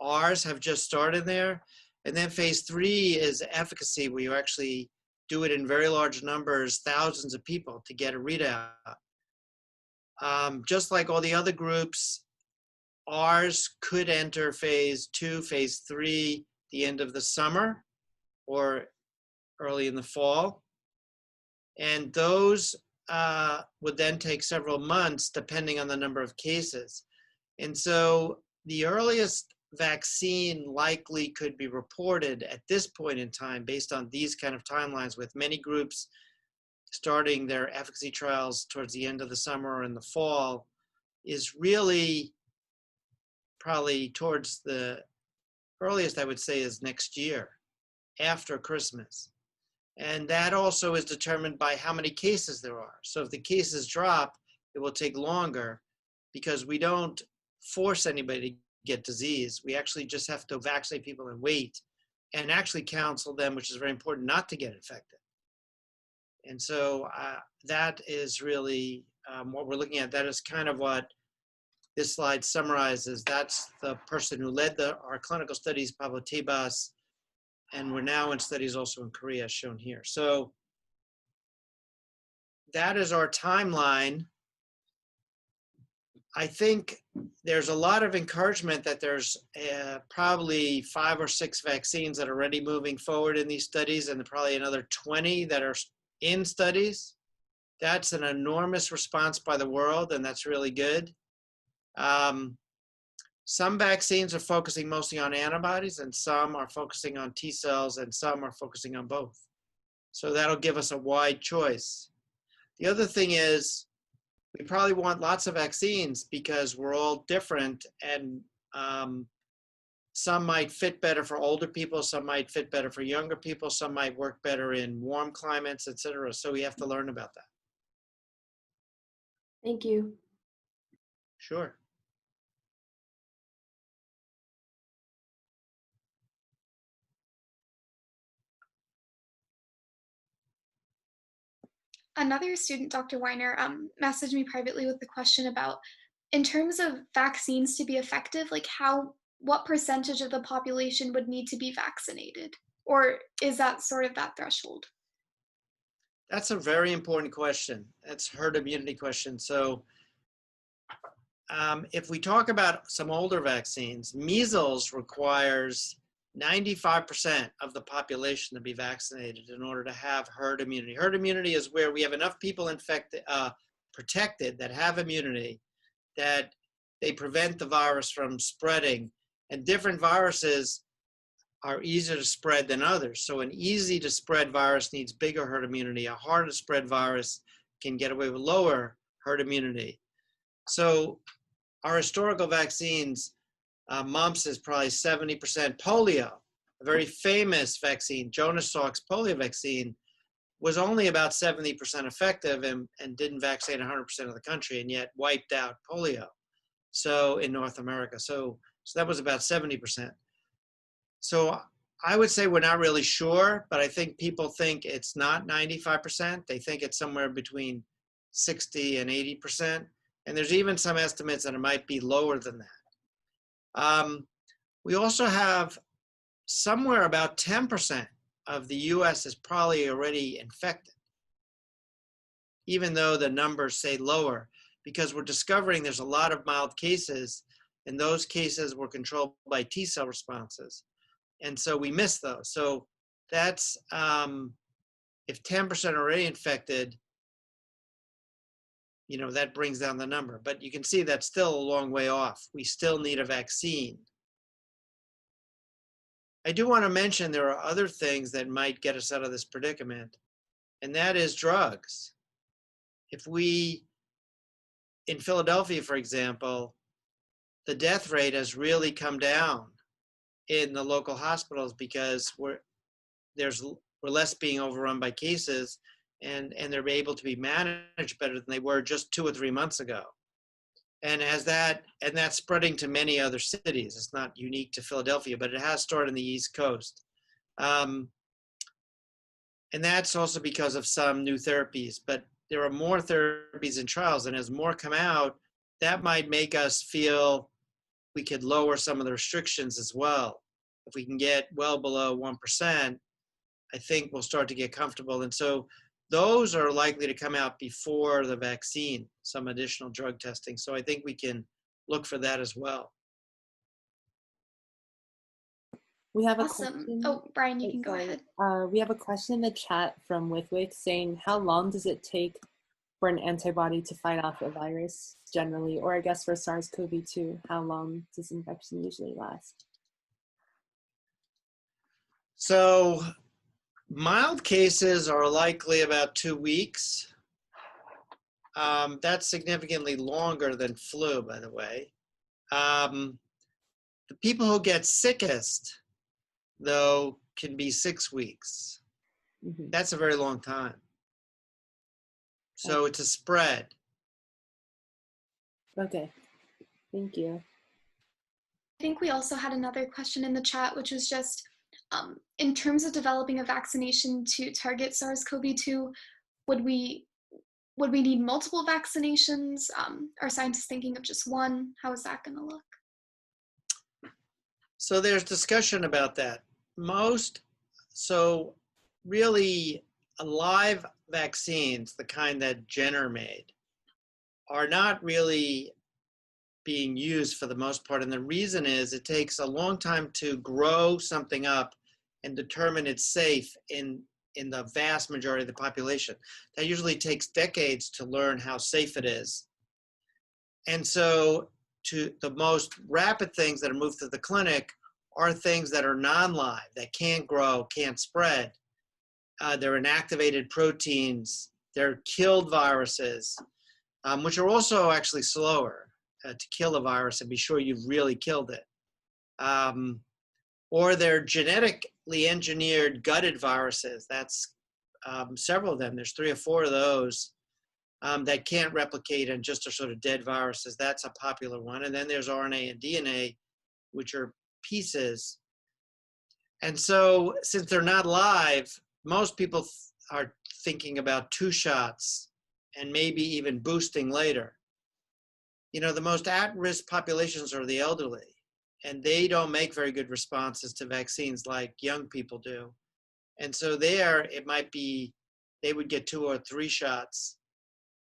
J: Ours have just started there. And then phase 3 is efficacy, where you actually do it in very large numbers, thousands of people to get a readout. Just like all the other groups, ours could enter phase 2, phase 3, the end of the summer or early in the fall. And those would then take several months depending on the number of cases. And so the earliest vaccine likely could be reported at this point in time based on these kind of timelines, with many groups starting their efficacy trials towards the end of the summer or in the fall, is really probably towards the earliest, I would say, is next year, after Christmas. And that also is determined by how many cases there are. So if the cases drop, it will take longer, because we don't force anybody to get disease. We actually just have to vaccinate people and wait, and actually counsel them, which is very important, not to get infected. And so that is really what we're looking at. That is kind of what this slide summarizes. That's the person who led our clinical studies, Pablo Tebas, and we're now in studies also in Korea, shown here. So that is our timeline. I think there's a lot of encouragement that there's probably 5 or 6 vaccines that are already moving forward in these studies, and probably another 20 that are in studies. That's an enormous response by the world, and that's really good. Some vaccines are focusing mostly on antibodies, and some are focusing on T cells, and some are focusing on both. So that'll give us a wide choice. The other thing is, we probably want lots of vaccines because we're all different, and some might fit better for older people, some might fit better for younger people, some might work better in warm climates, etc. So we have to learn about that.
A: Thank you.
J: Sure.
C: Another student, Dr. Weiner, messaged me privately with the question about, in terms of vaccines to be effective, like what percentage of the population would need to be vaccinated? Or is that sort of that threshold?
J: That's a very important question. That's herd immunity question. So if we talk about some older vaccines, measles requires 95% of the population to be vaccinated in order to have herd immunity. Herd immunity is where we have enough people infected, protected, that have immunity, that they prevent the virus from spreading. And different viruses are easier to spread than others. So an easy to spread virus needs bigger herd immunity. A hard to spread virus can get away with lower herd immunity. So our historical vaccines, mumps is probably 70%. Polio, a very famous vaccine, Jonas Salk's polio vaccine, was only about 70% effective and didn't vaccinate 100% of the country, and yet wiped out polio. So in North America, so that was about 70%. So I would say we're not really sure, but I think people think it's not 95%. They think it's somewhere between 60 and 80%. And there's even some estimates that it might be lower than that. We also have somewhere about 10% of the US is probably already infected, even though the numbers say lower, because we're discovering there's a lot of mild cases, and those cases were controlled by T cell responses. And so we miss those. So that's, if 10% are already infected, you know, that brings down the number. But you can see that's still a long way off. We still need a vaccine. I do want to mention there are other things that might get us out of this predicament, and that is drugs. If we, in Philadelphia, for example, the death rate has really come down in the local hospitals because we're less being overrun by cases, and they're able to be managed better than they were just 2 or 3 months ago. And that's spreading to many other cities. It's not unique to Philadelphia, but it has started on the East Coast. And that's also because of some new therapies, but there are more therapies in trials, and as more come out, that might make us feel we could lower some of the restrictions as well. If we can get well below 1%, I think we'll start to get comfortable. And so those are likely to come out before the vaccine, some additional drug testing. So I think we can look for that as well.
D: We have a
C: Awesome.
D: question.
C: Oh, Brian, you can go ahead.
D: We have a question in the chat from Withwick saying, how long does it take for an antibody to fight off a virus generally? Or I guess for SARS-CoV-2, how long does infection usually last?
J: So mild cases are likely about 2 weeks. That's significantly longer than flu, by the way. The people who get sickest, though, can be 6 weeks.
D: Mm-hmm.
J: That's a very long time. So it's a spread.
D: Okay, thank you.
C: I think we also had another question in the chat, which was just, in terms of developing a vaccination to target SARS-CoV-2, would we need multiple vaccinations? Are scientists thinking of just one? How is that going to look?
J: So there's discussion about that. So really live vaccines, the kind that Jenner made, are not really being used for the most part. And the reason is it takes a long time to grow something up and determine it's safe in the vast majority of the population. That usually takes decades to learn how safe it is. And so the most rapid things that are moved to the clinic are things that are non-live, that can't grow, can't spread. They're inactivated proteins, they're killed viruses, which are also actually slower to kill a virus and be sure you've really killed it. Or they're genetically engineered gutted viruses. That's several of them. There's 3 or 4 of those that can't replicate and just are sort of dead viruses. That's a popular one. And then there's RNA and DNA, which are pieces. And so since they're not live, most people are thinking about 2 shots and maybe even boosting later. You know, the most at-risk populations are the elderly, and they don't make very good responses to vaccines like young people do. And so there, it might be, they would get 2 or 3 shots.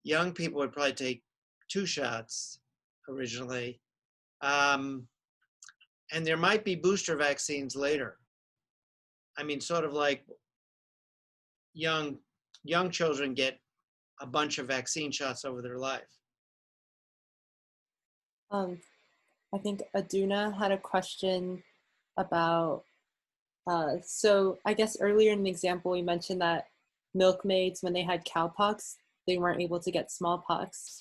J: Young people would probably take 2 shots originally. And there might be booster vaccines later. I mean, sort of like young children get a bunch of vaccine shots over their life.
D: I think Aduna had a question about, so I guess earlier in the example, we mentioned that milkmaids, when they had cowpox, they weren't able to get smallpox.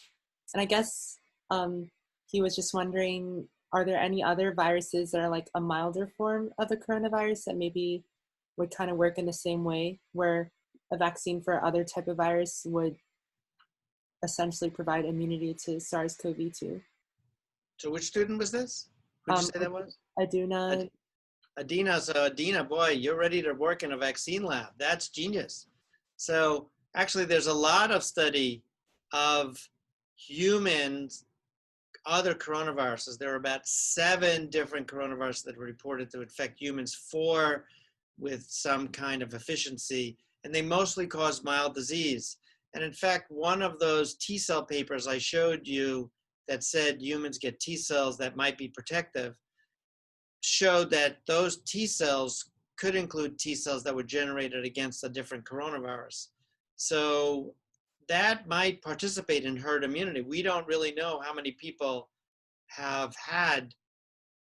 D: And I guess he was just wondering, are there any other viruses that are like a milder form of the coronavirus that maybe would kind of work in the same way, where a vaccine for other type of virus would essentially provide immunity to SARS-CoV-2?
J: So which student was this? Who did you say that was?
D: Aduna.
J: Adina. So Adina, boy, you're ready to work in a vaccine lab. That's genius. So actually, there's a lot of study of humans, other coronaviruses. There are about 7 different coronaviruses that were reported to infect humans, 4 with some kind of efficiency, and they mostly cause mild disease. And in fact, one of those T cell papers I showed you that said humans get T cells that might be protective showed that those T cells could include T cells that were generated against a different coronavirus. So that might participate in herd immunity. We don't really know how many people have had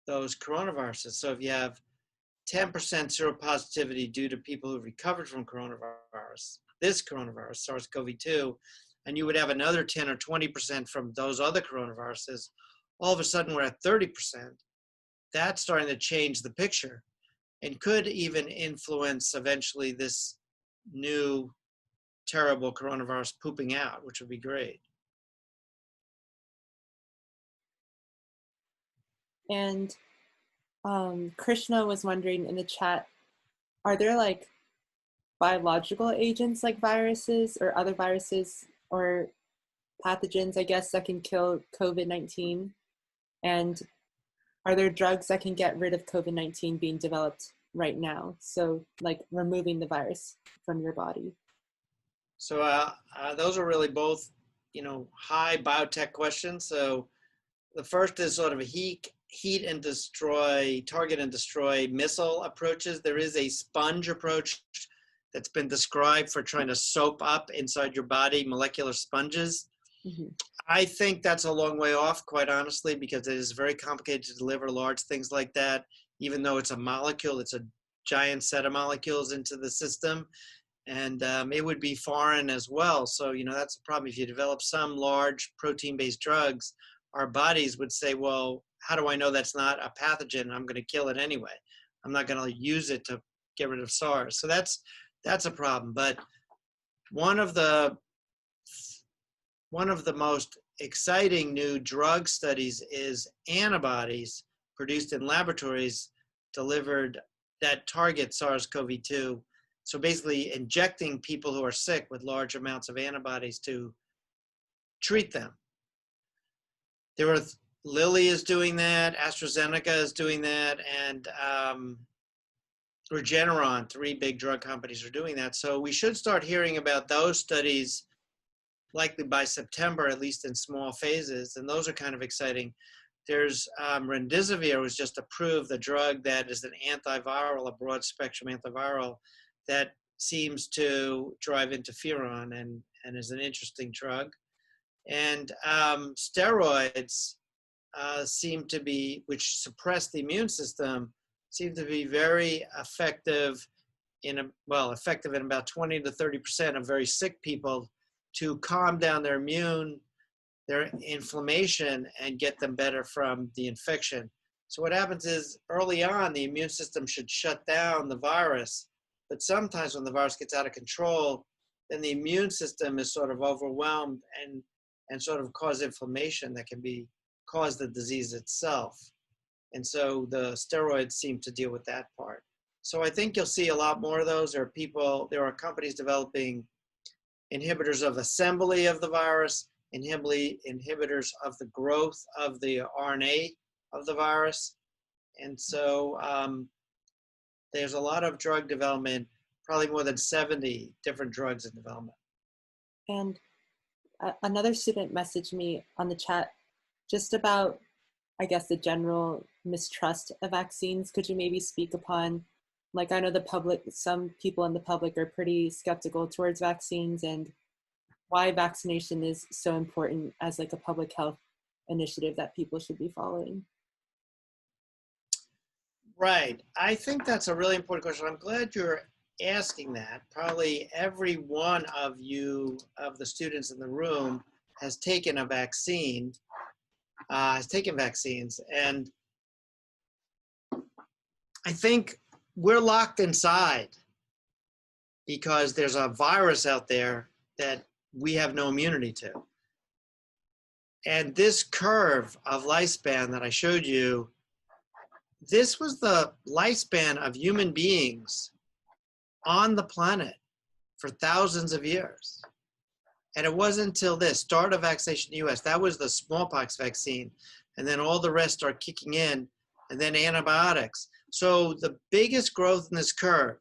J: those coronaviruses. So if you have 10% seropositivity due to people who recovered from coronavirus, this coronavirus, SARS-CoV-2, and you would have another 10 or 20% from those other coronaviruses, all of a sudden we're at 30%. That's starting to change the picture and could even influence eventually this new terrible coronavirus pooping out, which would be great.
D: And Krishna was wondering in the chat, are there like biological agents like viruses or other viruses or pathogens, I guess, that can kill COVID-19? And are there drugs that can get rid of COVID-19 being developed right now? So like removing the virus from your body.
J: So those are really both, high biotech questions. So the first is sort of a heat and destroy, target and destroy missile approaches. There is a sponge approach that's been described for trying to soap up inside your body, molecular sponges. Mm-hmm. I think that's a long way off, quite honestly, because it is very complicated to deliver large things like that. Even though it's a molecule, it's a giant set of molecules into the system. And it would be foreign as well. So, that's a problem. If you develop some large protein-based drugs, our bodies would say, well, how do I know that's not a pathogen? I'm going to kill it anyway. I'm not going to use it to get rid of SARS. So that's a problem. But one of the most exciting new drug studies is antibodies produced in laboratories delivered that target SARS-CoV-2. So basically injecting people who are sick with large amounts of antibodies to treat them. Lilly is doing that, AstraZeneca is doing that, and Regeneron, 3 big drug companies are doing that. So we should start hearing about those studies likely by September, at least in small phases, and those are kind of exciting. There's remdesivir was just approved, the drug that is an antiviral, a broad spectrum antiviral that seems to drive interferon and is an interesting drug. And steroids seem to be, which suppress the immune system, seem to be very effective effective in about 20 to 30% of very sick people to calm down their inflammation and get them better from the infection. So what happens is early on, the immune system should shut down the virus, but sometimes when the virus gets out of control, then the immune system is sort of overwhelmed and sort of cause inflammation that can cause the disease itself. And so the steroids seem to deal with that part. So I think you'll see a lot more of those. There are companies developing inhibitors of assembly of the virus, inhibitors of the growth of the RNA of the virus. And so there's a lot of drug development, probably more than 70 different drugs in development.
D: And another student messaged me on the chat just about, I guess, the general mistrust of vaccines. Could you maybe speak upon, like, I know the public, some people in the public are pretty skeptical towards vaccines, and why vaccination is so important as like a public health initiative that people should be following?
J: Right. I think that's a really important question. I'm glad you're asking that. Probably every one of you, of the students in the room, has taken a vaccine, has taken vaccines. And I think we're locked inside because there's a virus out there that we have no immunity to. And this curve of lifespan that I showed you, this was the lifespan of human beings on the planet for thousands of years. And it wasn't until this start of vaccination in the US, that was the smallpox vaccine. And then all the rest are kicking in, and then antibiotics. So the biggest growth in this curve,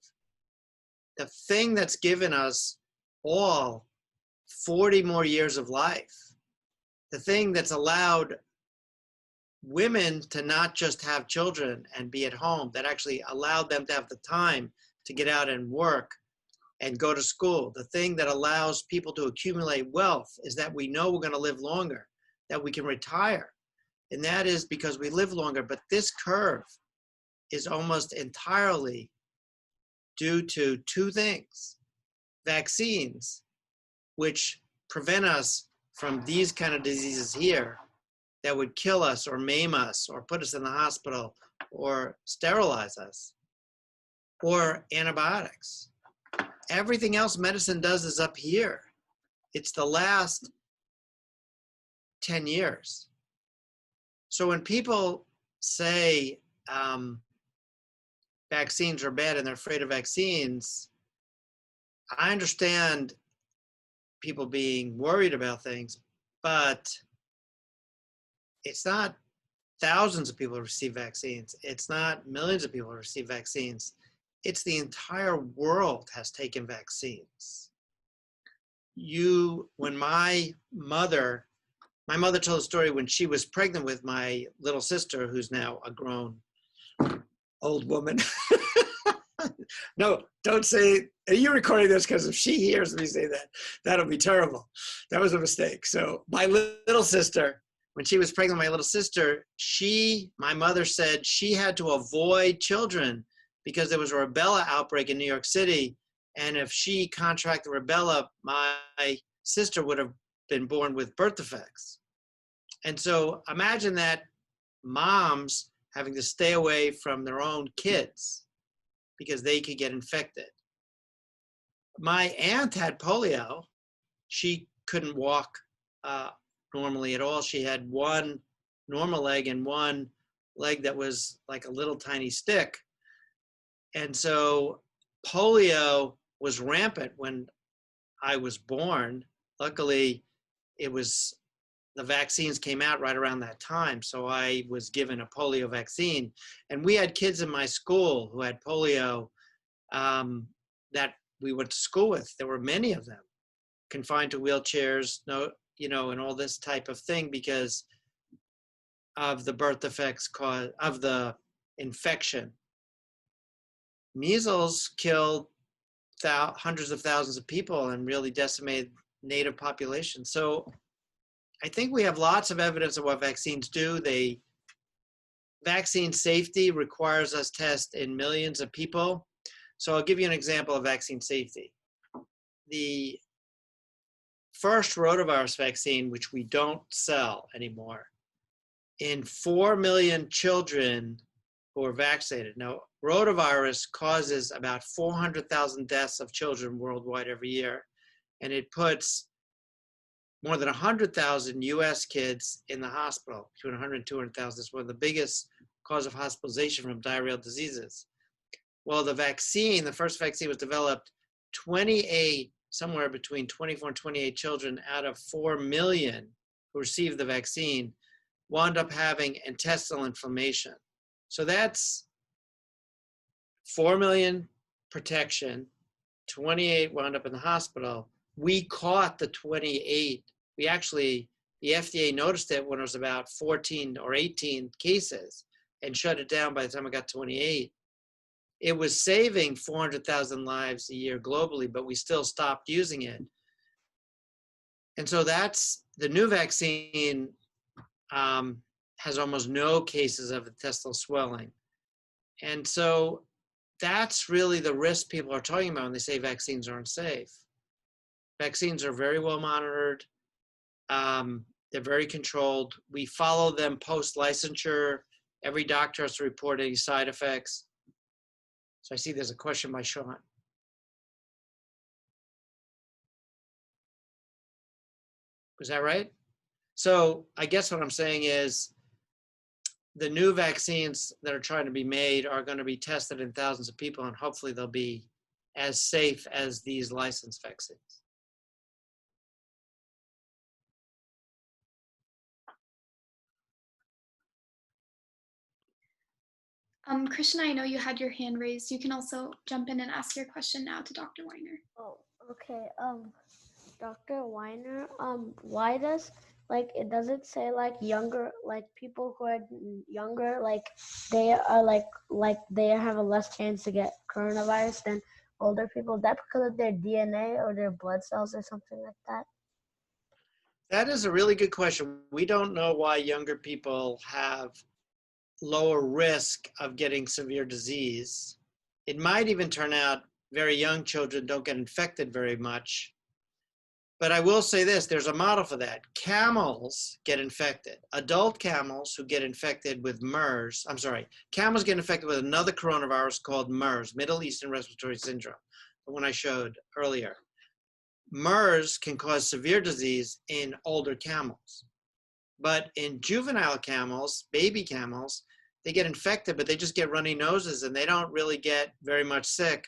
J: the thing that's given us all 40 more years of life, the thing that's allowed women to not just have children and be at home, that actually allowed them to have the time to get out and work and go to school. The thing that allows people to accumulate wealth is that we know we're going to live longer, that we can retire. And that is because we live longer. But this curve is almost entirely due to two things: vaccines, which prevent us from these kind of diseases here that would kill us or maim us or put us in the hospital or sterilize us, or antibiotics. Everything else medicine does is up here. It's the last 10 years. So when people say vaccines are bad and they're afraid of vaccines, I understand people being worried about things, but it's not thousands of people who receive vaccines. It's not millions of people who receive vaccines. It's the entire world has taken vaccines. When my mother told a story when she was pregnant with my little sister, who's now a grown old woman. No, don't say, are you recording this? Because if she hears me say that, that'll be terrible. That was a mistake. So my little sister, when she was pregnant with my little sister, my mother said she had to avoid children because there was a rubella outbreak in New York City. And if she contracted rubella, my sister would have been born with birth defects. And so imagine that moms having to stay away from their own kids because they could get infected. My aunt had polio. She couldn't walk normally at all. She had one normal leg and one leg that was like a little tiny stick. And so polio was rampant when I was born. Luckily, the vaccines came out right around that time. So I was given a polio vaccine. And we had kids in my school who had polio that we went to school with. There were many of them confined to wheelchairs, and all this type of thing because of the birth defects of the infection. Measles killed hundreds of thousands of people and really decimated native populations. So I think we have lots of evidence of what vaccines do. Vaccine safety requires us test in millions of people. So I'll give you an example of vaccine safety. The first rotavirus vaccine, which we don't sell anymore, in 4 million children who are vaccinated. Now, rotavirus causes about 400,000 deaths of children worldwide every year, and it puts more than 100,000 US kids in the hospital, between 100 and 200,000. It's one of the biggest cause of hospitalization from diarrheal diseases. Well, the first vaccine was developed 28 somewhere between 24 and 28 children out of 4 million who received the vaccine wound up having intestinal inflammation. So that's 4 million protection, 28 wound up in the hospital. We caught the 28. We actually, the FDA noticed it when it was about 14 or 18 cases and shut it down by the time it got 28. It was saving 400,000 lives a year globally, but we still stopped using it. And so that's, the new vaccine has almost no cases of intestinal swelling. And so that's really the risk people are talking about when they say vaccines aren't safe. Vaccines are very well monitored. They're very controlled. We follow them post-licensure. Every doctor has to report any side effects. So I see there's a question by Sean. Was that right? So I guess what I'm saying is the new vaccines that are trying to be made are going to be tested in thousands of people, and hopefully they'll be as safe as these licensed vaccines.
C: Krishna, I know you had your hand raised. You can also jump in and ask your question now to Dr. Weiner.
A: Oh, okay. Dr. Weiner, why does, like, it doesn't say like younger, like people who are younger, like they are like they have a less chance to get coronavirus than older people? Is that because of their DNA or their blood cells or something like that?
J: That is a really good question. We don't know why younger people have lower risk of getting severe disease. It might even turn out very young children don't get infected very much. But I will say this, there's a model for that. Camels get infected. Adult camels who get infected with MERS, camels get infected with another coronavirus called MERS, Middle Eastern Respiratory Syndrome, the one I showed earlier. MERS can cause severe disease in older camels. But in juvenile camels, baby camels, they get infected, but they just get runny noses and they don't really get very much sick,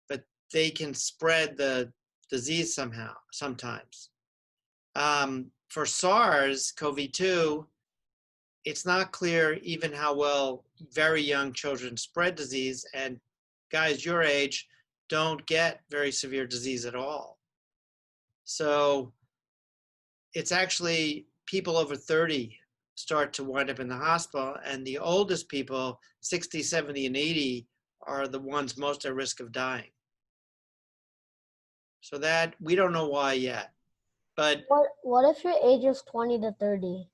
J: but they can spread the disease sometimes. For SARS-CoV-2, it's not clear even how well very young children spread disease, and guys your age don't get very severe disease at all. So it's actually people over 30 start to wind up in the hospital, and the oldest people, 60, 70, and 80, are the ones most at risk of dying. So that, we don't know why yet. But
A: What if your age is 20 to 30?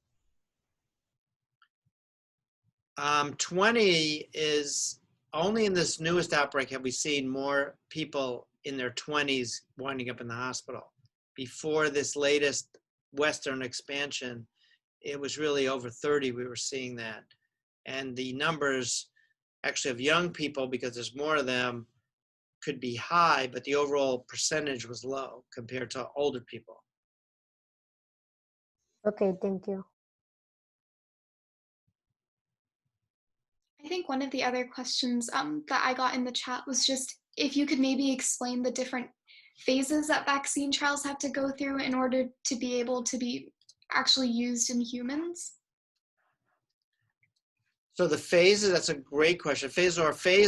J: 20 is, only in this newest outbreak have we seen more people in their 20s winding up in the hospital. Before this latest Western expansion, it was really over 30 we were seeing that. And the numbers actually of young people, because there's more of them, could be high, but the overall percentage was low compared to older people.
A: Okay, thank you.
C: I think one of the other questions that I got in the chat was just if you could maybe explain the different phases that vaccine trials have to go through in order to be able to be actually used in humans.
J: So the phases, that's a great question. Phase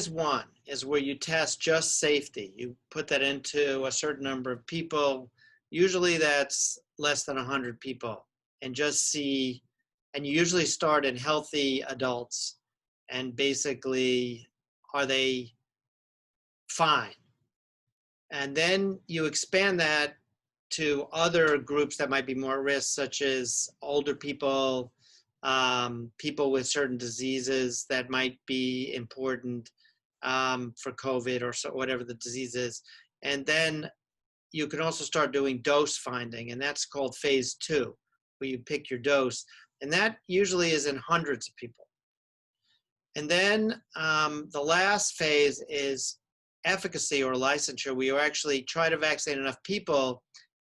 J: 1 is where you test just safety. You put that into a certain number of people. Usually that's less than 100 people, and just see, and you usually start in healthy adults, and basically, are they fine? And then you expand that to other groups that might be more at risk, such as older people, people with certain diseases that might be important for COVID or so, whatever the disease is. And then you can also start doing dose finding, and that's called phase 2, where you pick your dose. And that usually is in hundreds of people. And then the last phase is efficacy or licensure, where you actually try to vaccinate enough people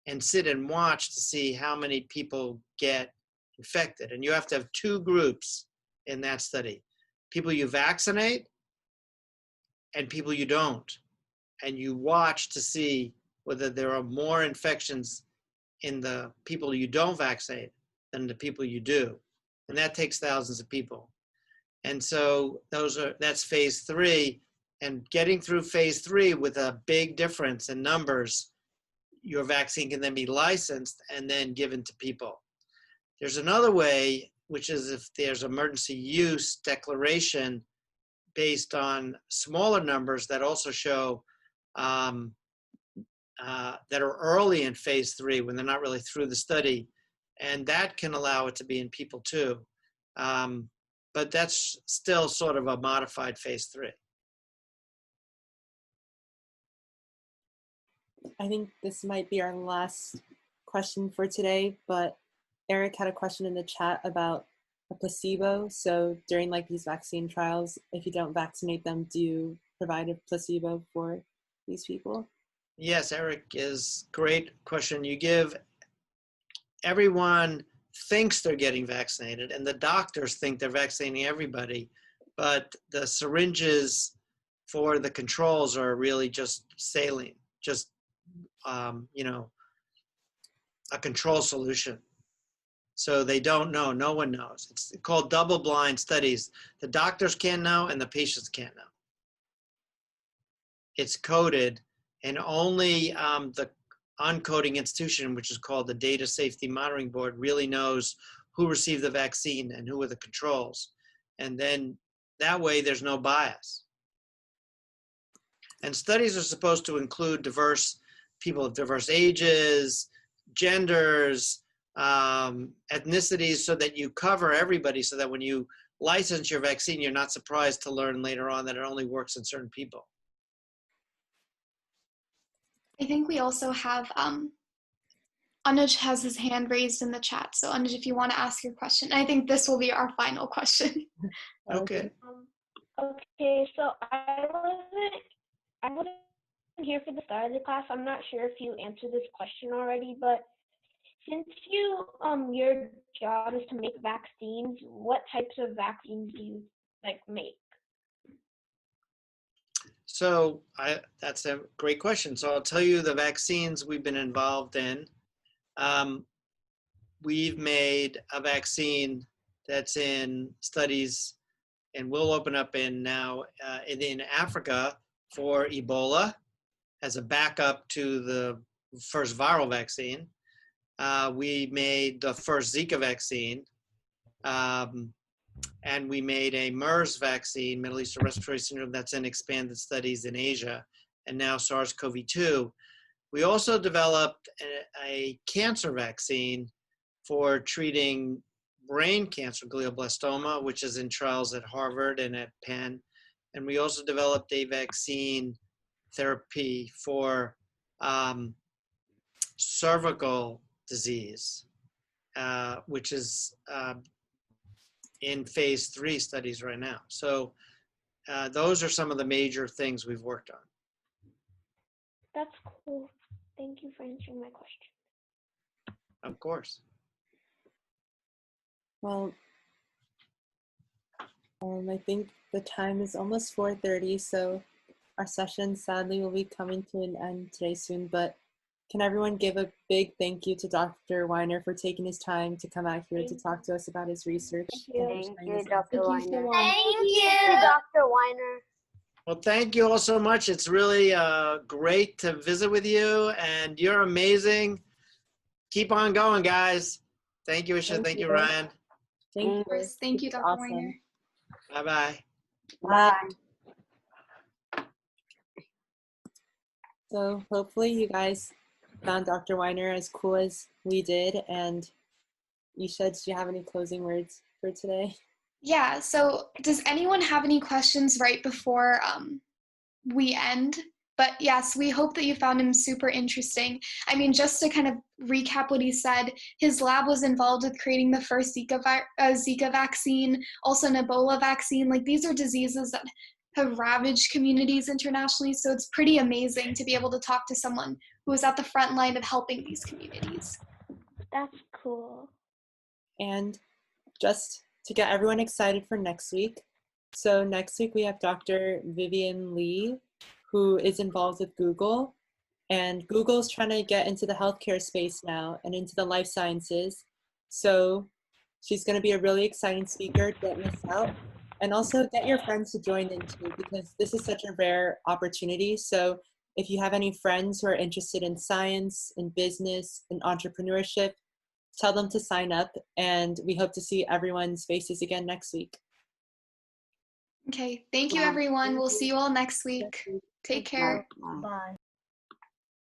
J: and sit and watch to see how many people get infected. And you have to have 2 groups in that study: people you vaccinate and people you don't. And you watch to see whether there are more infections in the people you don't vaccinate than the people you do. And that takes thousands of people. And so that's phase 3. And getting through phase 3 with a big difference in numbers, your vaccine can then be licensed and then given to people. There's another way, which is if there's emergency use declaration based on smaller numbers that also show that are early in phase 3 when they're not really through the study. And that can allow it to be in people too. But that's still sort of a modified phase 3.
D: I think this might be our last question for today, but Eric had a question in the chat about a placebo. So during like these vaccine trials, if you don't vaccinate them, do you provide a placebo for these people?
J: Yes, Eric, is great question. You give, everyone thinks they're getting vaccinated and the doctors think they're vaccinating everybody, but the syringes for the controls are really just saline, just, a control solution. So they don't know, no one knows. It's called double-blind studies. The doctors can't know and the patients can't know. It's coded, and only the uncoding institution, which is called the Data Safety Monitoring Board, really knows who received the vaccine and who are the controls. And then that way there's no bias. And studies are supposed to include diverse people of diverse ages, genders, ethnicities, so that you cover everybody, so that when you license your vaccine, you're not surprised to learn later on that it only works in certain people.
C: I think we also have, Anuj has his hand raised in the chat. So Anuj, if you want to ask your question, I think this will be our final question.
J: Okay.
A: Okay, so I wasn't here for the start of the class. I'm not sure if you answered this question already, but since your job is to make vaccines, what types of vaccines do you make?
J: So that's a great question. So I'll tell you the vaccines we've been involved in. We've made a vaccine that's in studies and will open up in Africa for Ebola as a backup to the first viral vaccine. We made the first Zika vaccine. And we made a MERS vaccine, Middle Eastern Respiratory Syndrome, that's in expanded studies in Asia, and now SARS-CoV-2. We also developed a cancer vaccine for treating brain cancer, glioblastoma, which is in trials at Harvard and at Penn. And we also developed a vaccine therapy for cervical disease, which is in phase 3 studies right now. So those are some of the major things we've worked on.
A: That's cool. Thank you for answering my question.
J: Of course.
D: Well, I think the time is almost 4:30, so our session sadly will be coming to an end today soon, but can everyone give a big thank you to Dr. Weiner for taking his time to come out here to talk to us about his research?
A: Thank you, Dr. Weiner.
B: Thank you.
A: Dr. Weiner.
J: Well, thank you all so much. It's really great to visit with you, and you're amazing. Keep on going, guys. Thank you, Isha. Thank you, Ryan.
D: Thank you.
C: Of course. Thank you,
D: It's
C: Dr.
D: awesome.
C: Weiner.
J: Bye-bye.
D: Bye. So hopefully you guys found Dr. Weiner as cool as we did. And Isha, do you have any closing words for today?
C: Yeah, so does anyone have any questions right before we end? But yes, we hope that you found him super interesting. I mean, just to kind of recap what he said, his lab was involved with creating the first Zika vaccine, also an Ebola vaccine. Like, these are diseases that have ravaged communities internationally, so it's pretty amazing to be able to talk to someone who is at the front line of helping these communities.
A: That's cool.
D: And just to get everyone excited for next week. So next week we have Dr. Vivian Lee, who is involved with Google. And Google's trying to get into the healthcare space now and into the life sciences. So she's going to be a really exciting speaker. Don't miss out. And also get your friends to join in too, because this is such a rare opportunity. So if you have any friends who are interested in science, in business, in entrepreneurship, tell them to sign up. And we hope to see everyone's faces again next week.
C: Okay, thank you everyone. We'll see you all next week. Take care.
A: Bye.